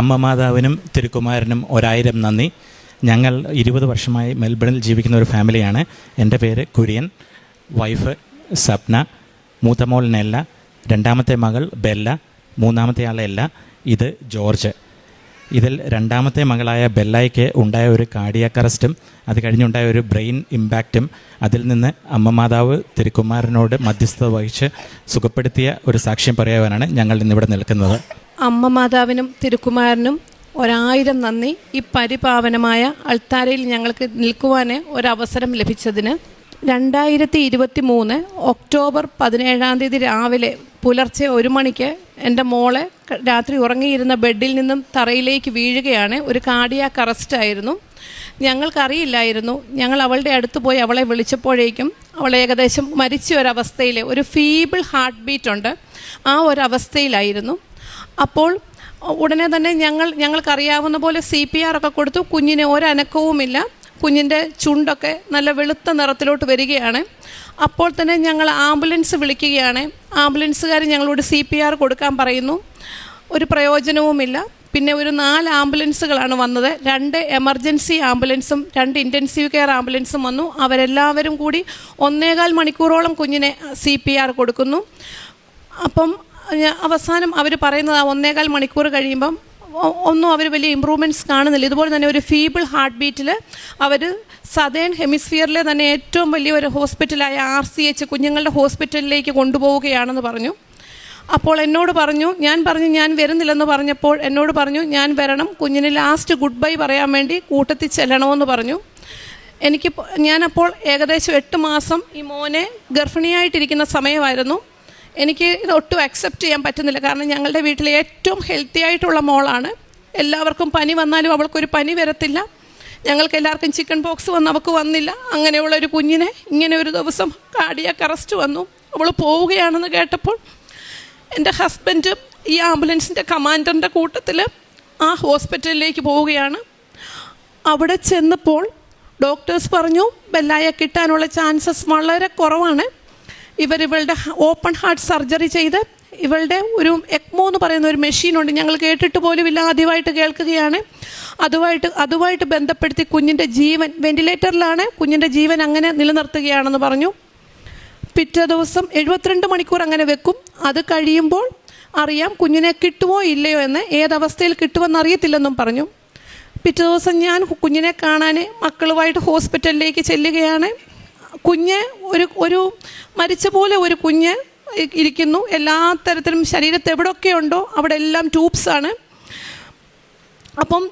അമ്മ മാതാവിനും തിരുക്കുമാരനും 1000 നന്ദി. ഞങ്ങൾ 20 വർഷമായി മെൽബണിൽ ജീവിക്കുന്ന ഒരു ഫാമിലിയാണ്. എൻ്റെ പേര് കുര്യൻ, വൈഫ് സപ്ന, മൂത്തമോൾ നെല്ല, രണ്ടാമത്തെ മകൾ ബെല്ല, മൂന്നാമത്തെ ആൾ എല്ല. ഇത് ജോർജ്. ഇതിൽ രണ്ടാമത്തെ മകളായ ബെല്ലയ്ക്ക് ഉണ്ടായ ഒരു കാർഡിയാക് അറസ്റ്റും അത് കഴിഞ്ഞുണ്ടായ ഒരു ബ്രെയിൻ ഇമ്പാക്റ്റും അതിൽ നിന്ന് അമ്മ മാതാവ് തിരുക്കുമാരനോട് മധ്യസ്ഥത വഹിച്ച് സുഖപ്പെടുത്തിയ ഒരു സാക്ഷ്യം പറയാനാണ് ഞങ്ങൾ ഇന്നിവിടെ നിൽക്കുന്നത്. അമ്മ മാതാവിനും തിരുക്കുമാരനും 1000 നന്ദി. ഈ പരിപാവനമായ അൾത്താരയിൽ ഞങ്ങൾക്ക് നിൽക്കുവാൻ ഒരവസരം ലഭിച്ചതിന്. 2023 ഒക്ടോബർ 17 രാവിലെ പുലർച്ചെ 1 മണിക്ക് എൻ്റെ മോളെ രാത്രി ഉറങ്ങിയിരുന്ന ബെഡിൽ നിന്നും തറയിലേക്ക് വീഴുകയാണ്. ഒരു കാർഡിയാക് അറസ്റ്റായിരുന്നു. ഞങ്ങൾക്കറിയില്ലായിരുന്നു. ഞങ്ങൾ അവളുടെ അടുത്ത് പോയി അവളെ വിളിച്ചപ്പോഴേക്കും അവൾ ഏകദേശം മരിച്ച ഒരവസ്ഥയിൽ, ഒരു ഫീബിൾ ഹാർട്ട് ബീറ്റ് ഉണ്ട്, ആ ഒരവസ്ഥയിലായിരുന്നു. അപ്പോൾ ഉടനെ തന്നെ ഞങ്ങൾക്കറിയാവുന്ന പോലെ CPR ഒക്കെ കൊടുത്തു. കുഞ്ഞിന് ഒരനക്കവുമില്ല. കുഞ്ഞിൻ്റെ ചുണ്ടൊക്കെ നല്ല വെളുത്ത നിറത്തിലോട്ട് വരികയാണ്. അപ്പോൾ തന്നെ ഞങ്ങൾ ആംബുലൻസ് വിളിക്കുകയാണ്. ആംബുലൻസുകാർ ഞങ്ങളോട് CPR കൊടുക്കാൻ പറയുന്നു. ഒരു പ്രയോജനവുമില്ല. പിന്നെ ഒരു 4 ആംബുലൻസുകളാണ് വന്നത്. 2 എമർജൻസി ആംബുലൻസും 2 ഇൻറ്റൻസീവ് കെയർ ആംബുലൻസും വന്നു. അവരെല്ലാവരും കൂടി 1.25 മണിക്കൂറോളം കുഞ്ഞിനെ CPR കൊടുക്കുന്നു. അപ്പം അവസാനം അവർ പറയുന്നത് 1.25 മണിക്കൂർ കഴിയുമ്പം ഒന്നും അവർ വലിയ ഇമ്പ്രൂവ്മെൻറ്റ്സ് കാണുന്നില്ല. ഇതുപോലെ തന്നെ ഒരു ഫീബിൾ ഹാർട്ട് ബീറ്റിൽ അവർ സദേൺ ഹെമിസ്ഫിയറിലെ തന്നെ ഏറ്റവും വലിയൊരു ഹോസ്പിറ്റലായ RCH കുഞ്ഞുങ്ങളുടെ ഹോസ്പിറ്റലിലേക്ക് കൊണ്ടുപോവുകയാണെന്ന് പറഞ്ഞു. അപ്പോൾ എന്നോട് പറഞ്ഞു, ഞാൻ വരുന്നില്ലെന്ന് പറഞ്ഞപ്പോൾ എന്നോട് പറഞ്ഞു, ഞാൻ വരണം, കുഞ്ഞിന് ലാസ്റ്റ് ഗുഡ് ബൈ പറയാൻ വേണ്ടി കൂട്ടത്തിൽ ചെല്ലണമെന്ന് പറഞ്ഞു. ഞാനപ്പോൾ ഏകദേശം 8 മാസം ഈ മോനെ ഗർഭിണിയായിട്ടിരിക്കുന്ന സമയമായിരുന്നു. എനിക്ക് ഇത് ഒട്ടും അക്സെപ്റ്റ് ചെയ്യാൻ പറ്റുന്നില്ല. കാരണം ഞങ്ങളുടെ വീട്ടിലെ ഏറ്റവും ഹെൽത്തി ആയിട്ടുള്ള മോളാണ്. എല്ലാവർക്കും പനി വന്നാലും അവൾക്കൊരു പനി വരത്തില്ല. ഞങ്ങൾക്ക് എല്ലാവർക്കും ചിക്കൻ പോക്സ് വന്ന് അവൾക്ക് വന്നില്ല. അങ്ങനെയുള്ള ഒരു കുഞ്ഞിനെ ഇങ്ങനെ ഒരു ദിവസം കാർഡിയാക് അറസ്റ്റ് വന്നു. അവൾ പോവുകയാണെന്ന് കേട്ടപ്പോൾ എൻ്റെ ഹസ്ബൻഡ് ഈ ആംബുലൻസിൻ്റെ കമാൻഡറിൻ്റെ കൂട്ടത്തിൽ ആ ഹോസ്പിറ്റലിലേക്ക് പോവുകയാണ്. അവിടെ ചെന്നപ്പോൾ ഡോക്ടേഴ്സ് പറഞ്ഞു, ബെല്ലായെ കിട്ടാനുള്ള ചാൻസസ് വളരെ കുറവാണ്. ഇവളുടെ ഓപ്പൺ ഹാർട്ട് സർജറി ചെയ്ത് ഇവളുടെ ഒരു ECMO എന്ന് പറയുന്ന ഒരു മെഷീനുണ്ട്, ഞങ്ങൾ കേട്ടിട്ട് പോലുമില്ല, ആദ്യമായിട്ട് കേൾക്കുകയാണ്. അതുമായിട്ട് ബന്ധപ്പെടുത്തി കുഞ്ഞിൻ്റെ ജീവൻ, വെന്റിലേറ്ററിലാണ്, കുഞ്ഞിൻ്റെ ജീവൻ അങ്ങനെ നിലനിർത്തുകയാണെന്ന് പറഞ്ഞു. പിറ്റേ ദിവസം 72 മണിക്കൂർ അങ്ങനെ വെക്കും. അത് കഴിയുമ്പോൾ അറിയാം കുഞ്ഞിനെ കിട്ടുമോ ഇല്ലയോ എന്ന്. ഏതവസ്ഥയിൽ കിട്ടുമെന്ന് അറിയത്തില്ലെന്നും പറഞ്ഞു. പിറ്റേ ദിവസം ഞാൻ കുഞ്ഞിനെ കാണാൻ മക്കളുമായിട്ട് ഹോസ്പിറ്റലിലേക്ക് ചെല്ലുകയാണ്. കുഞ്ഞ് ഒരു മരിച്ച പോലെ ഒരു കുഞ്ഞ് ഇരിക്കുന്നു. എല്ലാ തരത്തിലും ശരീരത്ത് എവിടെയൊക്കെ ഉണ്ടോ അവിടെ എല്ലാം ട്യൂബ്സാണ്. അപ്പം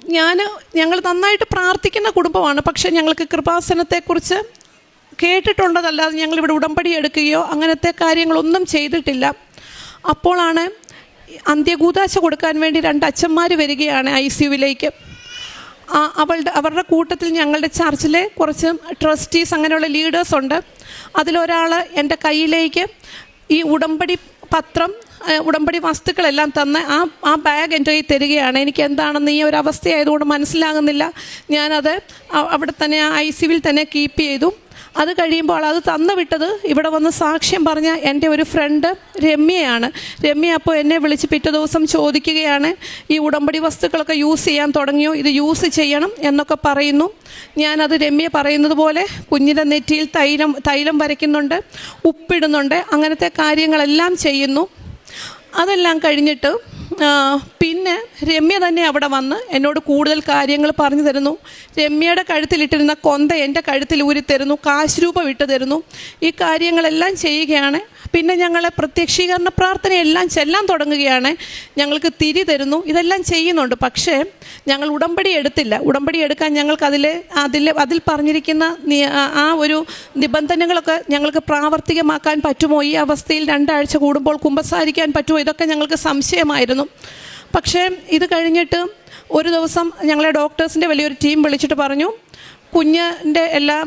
ഞങ്ങൾ നന്നായിട്ട് പ്രാർത്ഥിക്കുന്ന കുടുംബമാണ്. പക്ഷേ ഞങ്ങൾക്ക് കൃപാസനത്തെക്കുറിച്ച് കേട്ടിട്ടുള്ളതല്ലാതെ ഞങ്ങളിവിടെ ഉടമ്പടി എടുക്കുകയോ അങ്ങനത്തെ കാര്യങ്ങളൊന്നും ചെയ്തിട്ടില്ല. അപ്പോഴാണ് അന്ത്യകൂദാശ കൊടുക്കാൻ വേണ്ടി 2 അച്ഛന്മാർ വരികയാണ് ICUവിലേക്ക്. അവരുടെ കൂട്ടത്തിൽ ഞങ്ങളുടെ ചർച്ചിലെ കുറച്ച് ട്രസ്റ്റീസ്, അങ്ങനെയുള്ള ലീഡേഴ്സ് ഉണ്ട്. അതിലൊരാൾ എൻ്റെ കയ്യിലേക്ക് ഈ ഉടമ്പടി പത്രം, ഉടമ്പടി വസ്തുക്കളെല്ലാം തന്ന് ആ ബാഗ് എൻ്റെ കയ്യിൽ തരികയാണ്. എനിക്ക് എന്താണെന്ന് ഈ ഒരു അവസ്ഥയായതുകൊണ്ട് മനസ്സിലാകുന്നില്ല. ഞാനത് അവിടെ തന്നെ ICUവിൽ തന്നെ കീപ്പ് ചെയ്തു. അത് കഴിയുമ്പോൾ അത് തന്നു വിട്ടത് ഇവിടെ വന്ന് സാക്ഷ്യം പറഞ്ഞ എൻ്റെ ഒരു ഫ്രണ്ട് രമ്യയാണ്. രമ്യ അപ്പോൾ എന്നെ വിളിച്ച് പിറ്റേ ദിവസം ചോദിക്കുകയാണ്, ഈ ഉടമ്പടി വസ്തുക്കളൊക്കെ യൂസ് ചെയ്യാൻ തുടങ്ങിയോ, ഇത് യൂസ് ചെയ്യണം എന്നൊക്കെ പറയുന്നു. ഞാനത് രമ്യ പറയുന്നത് പോലെ കുഞ്ഞിൻ്റെ നെറ്റിയിൽ തൈലം വരയ്ക്കുന്നുണ്ട്, ഉപ്പിടുന്നുണ്ട്, അങ്ങനത്തെ കാര്യങ്ങളെല്ലാം ചെയ്യുന്നു. അതെല്ലാം കഴിഞ്ഞിട്ട് പിന്നെ രമ്യ തന്നെ അവിടെ വന്ന് എന്നോട് കൂടുതൽ കാര്യങ്ങൾ പറഞ്ഞു തരുന്നു. രമ്യയുടെ കഴുത്തിലിട്ടിരുന്ന കൊന്ത എൻ്റെ കഴുത്തിൽ ഊരി തരുന്നു, കാശ് രൂപ ഇട്ട് തരുന്നു. ഈ കാര്യങ്ങളെല്ലാം ചെയ്യുകയാണ്. പിന്നെ ഞങ്ങളെ പ്രത്യക്ഷീകരണ പ്രാർത്ഥനയെല്ലാം ചെല്ലാൻ തുടങ്ങുകയാണ്. ഞങ്ങൾക്ക് തിരി തരുന്നു. ഇതെല്ലാം ചെയ്യുന്നുണ്ട്. പക്ഷേ ഞങ്ങൾ ഉടമ്പടി എടുത്തില്ല. ഉടമ്പടി എടുക്കാൻ ഞങ്ങൾക്ക് അതിൽ പറഞ്ഞിരിക്കുന്ന ആ ഒരു നിബന്ധനകളൊക്കെ ഞങ്ങൾക്ക് പ്രാവർത്തികമാക്കാൻ പറ്റുമോ, ഈ അവസ്ഥയിൽ 2 ആഴ്ച കൂടുമ്പോൾ കുമ്പസാരിക്കാൻ പറ്റുമോ, ഇതൊക്കെ ഞങ്ങൾക്ക് സംശയമായിരുന്നു. പക്ഷേ ഇത് കഴിഞ്ഞിട്ട് ഒരു ദിവസം ഞങ്ങളെ ഡോക്ടേഴ്സിൻ്റെ വലിയൊരു ടീം വിളിച്ചിട്ട് പറഞ്ഞു, കുഞ്ഞിൻ്റെ എല്ലാം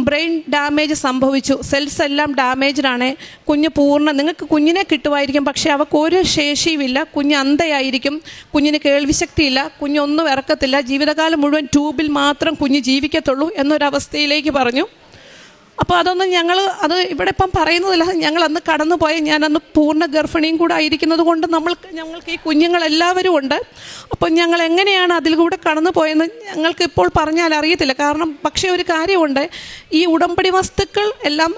ബ്രെയിൻ ഡാമേജ് സംഭവിച്ചു, സെൽസ് എല്ലാം ഡാമേജ്ഡാണ്, കുഞ്ഞ് നിങ്ങൾക്ക് കുഞ്ഞിനെ കിട്ടുമായിരിക്കും, പക്ഷേ അവൾക്ക് ഒരു ശേഷിയുമില്ല, കുഞ്ഞ് അന്ധയായിരിക്കും, കുഞ്ഞിന് കേൾവിശക്തിയില്ല, കുഞ്ഞൊന്നും ഇറക്കത്തില്ല, ജീവിതകാലം മുഴുവൻ ട്യൂബിൽ മാത്രം കുഞ്ഞ് ജീവിക്കത്തുള്ളൂ എന്നൊരവസ്ഥയിലേക്ക് പറഞ്ഞു. അപ്പോൾ അതൊന്നും അത് ഇവിടെ ഇപ്പം പറയുന്നതില്ല. ഞങ്ങൾ അന്ന് കടന്നുപോയ, ഞാനന്ന് പൂർണ്ണ ഗർഭിണിയും കൂടെ ആയിരിക്കുന്നത് കൊണ്ട് ഞങ്ങൾക്ക് ഈ കുഞ്ഞുങ്ങളെല്ലാവരും ഉണ്ട്. അപ്പം ഞങ്ങൾ എങ്ങനെയാണ് അതിൽ കൂടെ കടന്നു പോയെന്ന് ഞങ്ങൾക്ക് ഇപ്പോൾ പറഞ്ഞാൽ അറിയത്തില്ല. കാരണം പക്ഷേ ഒരു കാര്യമുണ്ട്, ഈ ഉടമ്പടി വസ്തുക്കൾ എല്ലാം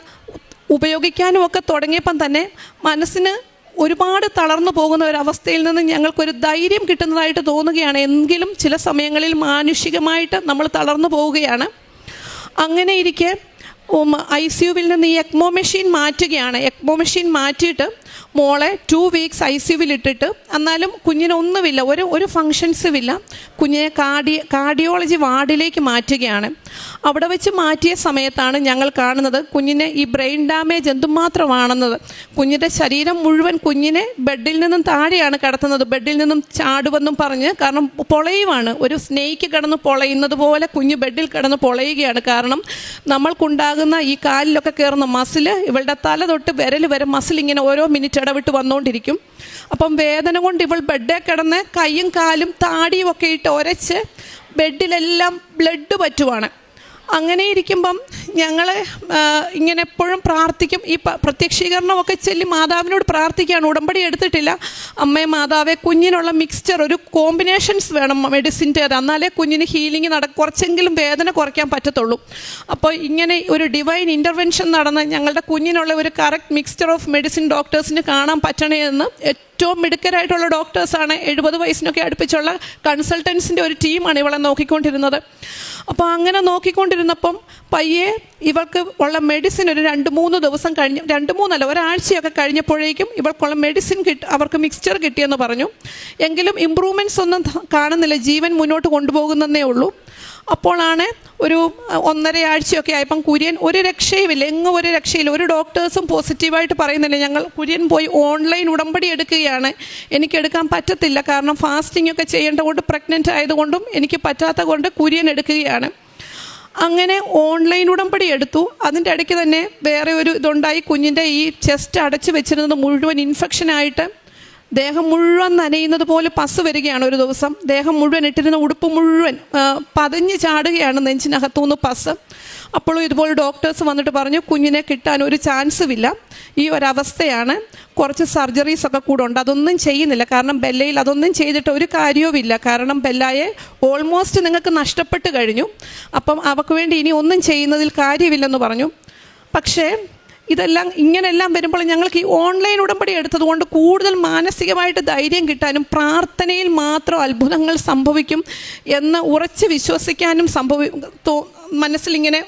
ഉപയോഗിക്കാനും ഒക്കെ തുടങ്ങിയപ്പം തന്നെ മനസ്സിന് ഒരുപാട് തളർന്നു പോകുന്ന ഒരവസ്ഥയിൽ നിന്ന് ഞങ്ങൾക്കൊരു ധൈര്യം കിട്ടുന്നതായിട്ട് തോന്നുകയാണ്. എങ്കിലും ചില സമയങ്ങളിൽ മാനുഷികമായിട്ട് നമ്മൾ തളർന്നു പോവുകയാണ്. അങ്ങനെ ഇരിക്കെ ICUവിൽ നിന്ന് ഈ എക്മോ മെഷീൻ മാറ്റുകയാണ്. എക്മോ മെഷീൻ മാറ്റിയിട്ട് മോളെ 2 വീക്സ് ICUവിൽ ഇട്ടിട്ട്, എന്നാലും കുഞ്ഞിനൊന്നുമില്ല, ഒരു ഫങ്ഷൻസും ഇല്ല. കുഞ്ഞിനെ കാർഡിയോളജി വാർഡിലേക്ക് മാറ്റുകയാണ്. അവിടെ വെച്ച് മാറ്റിയ സമയത്താണ് ഞങ്ങൾ കാണുന്നത് കുഞ്ഞിനെ ഈ ബ്രെയിൻ ഡാമേജ് എന്തുമാത്രമാണെന്നത്. കുഞ്ഞിൻ്റെ ശരീരം മുഴുവൻ കുഞ്ഞിനെ ബെഡിൽ നിന്നും താഴെയാണ് കിടത്തുന്നത്. ബെഡിൽ നിന്നും ചാടുവെന്നും പറഞ്ഞ്, കാരണം പൊളയുവാണ്, ഒരു സ്നേക്ക് കിടന്ന് പൊളയുന്നത് പോലെ കുഞ്ഞ് ബെഡിൽ കിടന്ന് പൊളയുകയാണ്. കാരണം നമ്മൾക്കുണ്ടാകുന്ന ഈ കാലിലൊക്കെ കയറുന്ന മസിൽ, ഇവളുടെ തല തൊട്ട് വിരൽ വരെ മസിൽ ഇങ്ങനെ ഓരോ മിനിറ്റ് ഇടവിട്ട് വന്നുകൊണ്ടിരിക്കും. അപ്പം വേദന കൊണ്ട് ഇവൾ ബെഡേ കിടന്ന് കൈയും കാലും താടിയും ഒക്കെ ഇട്ട് ഒരച്ച് ബെഡിലെല്ലാം ബ്ലഡ് പറ്റുവാണ്. അങ്ങനെ ഇരിക്കുമ്പം ഞങ്ങൾ ഇങ്ങനെ എപ്പോഴും പ്രാർത്ഥിക്കും. ഈ പ്രത്യക്ഷീകരണമൊക്കെ ചൊല്ലി മാതാവിനോട് പ്രാർത്ഥിക്കുകയാണ്. ഉടമ്പടി എടുത്തിട്ടില്ല. അമ്മേ മാതാവേ, കുഞ്ഞിനുള്ള മിക്സ്ചർ, ഒരു കോമ്പിനേഷൻസ് വേണം മെഡിസിൻ്റെ, എന്നാലേ കുഞ്ഞിന് ഹീലിംഗ് കുറച്ചെങ്കിലും വേദന കുറയ്ക്കാൻ പറ്റത്തുള്ളൂ. അപ്പോൾ ഇങ്ങനെ ഒരു ഡിവൈൻ ഇൻ്റർവെൻഷൻ നടന്ന് ഞങ്ങളുടെ കുഞ്ഞിനുള്ള ഒരു കറക്റ്റ് മിക്സ്ചർ ഓഫ് മെഡിസിൻ ഡോക്ടേഴ്സിന് കാണാൻ പറ്റണേ എന്ന് ഏറ്റവും മിടുക്കരായിട്ടുള്ള ഡോക്ടേഴ്സാണ്. 70 വയസ്സിനൊക്കെ അടുപ്പിച്ചുള്ള കൺസൾട്ടൻസിൻ്റെ ഒരു ടീമാണ് ഇവളെ നോക്കിക്കൊണ്ടിരുന്നത്. അപ്പോൾ അങ്ങനെ നോക്കിക്കൊണ്ടിരുന്നപ്പം പയ്യെ ഇവൾക്ക് ഉള്ള മെഡിസിൻ ഒരു 2-3 ദിവസം കഴിഞ്ഞ്, 2-3 ഒരാഴ്ചയൊക്കെ കഴിഞ്ഞപ്പോഴേക്കും ഇവൾക്കുള്ള മെഡിസിൻ അവർക്ക് മിക്സ്ചർ കിട്ടിയെന്ന് പറഞ്ഞു. എങ്കിലും ഇമ്പ്രൂവ്മെൻറ്റ്സ് ഒന്നും കാണുന്നില്ല, ജീവൻ മുന്നോട്ട് കൊണ്ടുപോകുന്നതേ ഉള്ളൂ. അപ്പോഴാണ് ഒരു 1.5 ആഴ്ചയൊക്കെ ആയപ്പം കുര്യൻ ഒരു രക്ഷയുമില്ല, എങ്ങും ഒരു രക്ഷയില്ല, ഒരു ഡോക്ടേഴ്സും പോസിറ്റീവായിട്ട് പറയുന്നില്ല. ഞങ്ങൾ കുര്യൻ പോയി ഓൺലൈൻ ഉടമ്പടി എടുക്കുകയാണ്. എനിക്കെടുക്കാൻ പറ്റത്തില്ല, കാരണം ഫാസ്റ്റിംഗ് ഒക്കെ ചെയ്യേണ്ടതുകൊണ്ട്, പ്രഗ്നൻ്റ് ആയതുകൊണ്ടും എനിക്ക് പറ്റാത്ത കൊണ്ട് കുര്യൻ എടുക്കുകയാണ്. അങ്ങനെ ഓൺലൈൻ ഉടമ്പടി എടുത്തു. അതിൻ്റെ ഇടയ്ക്ക് തന്നെ വേറെ ഒരു ഇതുണ്ടായി. കുഞ്ഞിൻ്റെ ഈ ചെസ്റ്റ് അടച്ചു വെച്ചിരുന്നത് മുഴുവൻ ഇൻഫെക്ഷനായിട്ട് ദേഹം മുഴുവൻ നനയുന്നത് പോലെ പസ് വരികയാണ്. ഒരു ദിവസം ദേഹം മുഴുവൻ ഇട്ടിരുന്ന ഉടുപ്പ് മുഴുവൻ പതഞ്ഞ് ചാടുകയാണ് നെഞ്ചിനകത്തുനിന്ന് പസ്. അപ്പോഴും ഇതുപോലെ ഡോക്ടേഴ്സ് വന്നിട്ട് പറഞ്ഞു കുഞ്ഞിനെ കിട്ടാൻ ഒരു ചാൻസും ഇല്ല, ഈ ഒരവസ്ഥയാണ്, കുറച്ച് സർജറീസൊക്കെ കൂടെ ഉണ്ട്, അതൊന്നും ചെയ്യുന്നില്ല. കാരണം ബെല്ലയിൽ അതൊന്നും ചെയ്തിട്ട് ഒരു കാര്യവുമില്ല. കാരണം ബെല്ലായെ ഓൾമോസ്റ്റ് നിങ്ങൾക്ക് നഷ്ടപ്പെട്ട് കഴിഞ്ഞു. അപ്പം അവർക്ക് വേണ്ടി ഇനി ഒന്നും ചെയ്യുന്നതിൽ കാര്യമില്ലെന്ന് പറഞ്ഞു. പക്ഷേ ഇതെല്ലാം ഇങ്ങനെല്ലാം വരുമ്പോൾ ഞങ്ങൾക്ക് ഈ ഓൺലൈൻ ഉടമ്പടി എടുത്തതുകൊണ്ട് കൂടുതൽ മാനസികമായിട്ട് ധൈര്യം കിട്ടാനും പ്രാർത്ഥനയിൽ മാത്രം അത്ഭുതങ്ങൾ സംഭവിക്കും എന്ന് ഉറച്ച് വിശ്വസിക്കാനും മനസ്സിലിങ്ങനെ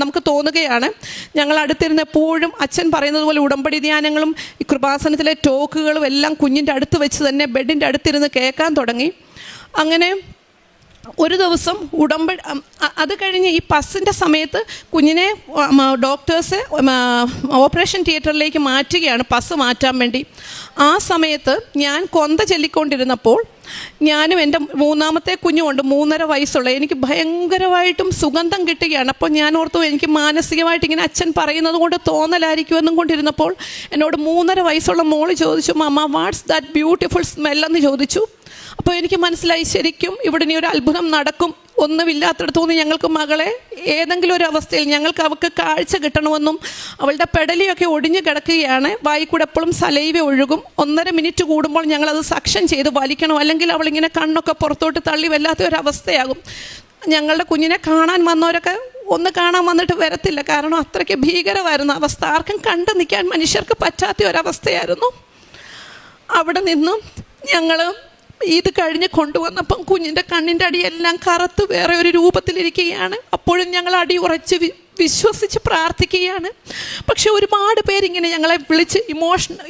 നമുക്ക് തോന്നുകയാണ്. ഞങ്ങൾ അടുത്തിരുന്ന് എപ്പോഴും അച്ഛൻ പറയുന്നത് പോലെ ഉടമ്പടി ധ്യാനങ്ങളും ഈ കൃപാസനത്തിലെ ടോക്കുകളും എല്ലാം കുഞ്ഞിൻ്റെ അടുത്ത് വെച്ച് തന്നെ ബെഡിൻ്റെ അടുത്തിരുന്ന് കേൾക്കാൻ തുടങ്ങി. അങ്ങനെ ഒരു ദിവസം അത് കഴിഞ്ഞ് ഈ പസ്സിൻ്റെ സമയത്ത് കുഞ്ഞിനെ ഡോക്ടേഴ്സ് ഓപ്പറേഷൻ തിയേറ്ററിലേക്ക് മാറ്റുകയാണ്, പസ് മാറ്റാൻ വേണ്ടി. ആ സമയത്ത് ഞാൻ കൊന്ത ചൊല്ലിക്കൊണ്ടിരുന്നപ്പോൾ ഞാനും എൻ്റെ 3ാമത്തെ കുഞ്ഞുമുണ്ട്, 3.5 വയസ്സുള്ള, എനിക്ക് ഭയങ്കരമായിട്ടും സുഗന്ധം കിട്ടുകയാണ്. അപ്പോൾ ഞാൻ ഓർത്തു എനിക്ക് മാനസികമായിട്ട് ഇങ്ങനെ അച്ഛൻ പറയുന്നത് കൊണ്ട് തോന്നലായിരിക്കുമെന്നും കൊണ്ടിരുന്നപ്പോൾ എന്നോട് 3.5 വയസ്സുള്ള മോള് ചോദിച്ചു, മമ്മ വാട്ട്സ് ദാറ്റ് ബ്യൂട്ടിഫുൾ സ്മെല്ലെന്ന് ചോദിച്ചു. അപ്പോൾ എനിക്ക് മനസ്സിലായി ശരിക്കും ഇവിടെ ഇനി ഒരു അത്ഭുതം നടക്കും. ഒന്നുമില്ലാത്തടത്തുനിന്ന് ഞങ്ങൾക്ക് മകളെ ഏതെങ്കിലും ഒരു അവസ്ഥയിൽ ഞങ്ങൾക്ക് അവൾക്ക് കാഴ്ച കിട്ടണമെന്നും, അവളുടെ പെടലിയൊക്കെ ഒടിഞ്ഞു കിടക്കുകയാണ്, വായിക്കൂടെ എപ്പോഴും സലൈവ ഒഴുകും, 1.5 മിനിറ്റ് കൂടുമ്പോൾ ഞങ്ങളത് സക്ഷൻ ചെയ്ത് വലിക്കണം, അല്ലെങ്കിൽ അവളിങ്ങനെ കണ്ണൊക്കെ പുറത്തോട്ട് തള്ളി വല്ലാത്ത ഒരവസ്ഥയാകും. ഞങ്ങളുടെ കുഞ്ഞിനെ കാണാൻ വന്നവരൊക്കെ ഒന്ന് കാണാൻ വന്നിട്ട് വരത്തില്ല, കാരണം അത്രയ്ക്ക് ഭീകരമായിരുന്നു അവസ്ഥ. ആർക്കും കണ്ടു നിൽക്കാൻ മനുഷ്യർക്ക് പറ്റാത്ത ഒരവസ്ഥയായിരുന്നു. അവിടെ നിന്നും ഞങ്ങൾ ഇത് കഴിഞ്ഞ് കൊണ്ടുവന്നപ്പം കുഞ്ഞിൻ്റെ കണ്ണിൻ്റെ അടിയെല്ലാം കറുത്ത് വേറെ ഒരു രൂപത്തിലിരിക്കുകയാണ്. അപ്പോഴും ഞങ്ങൾ അടി ഉറച്ച് വിശ്വസിച്ച് പ്രാർത്ഥിക്കുകയാണ്. പക്ഷെ ഒരുപാട് പേരിങ്ങനെ ഞങ്ങളെ വിളിച്ച്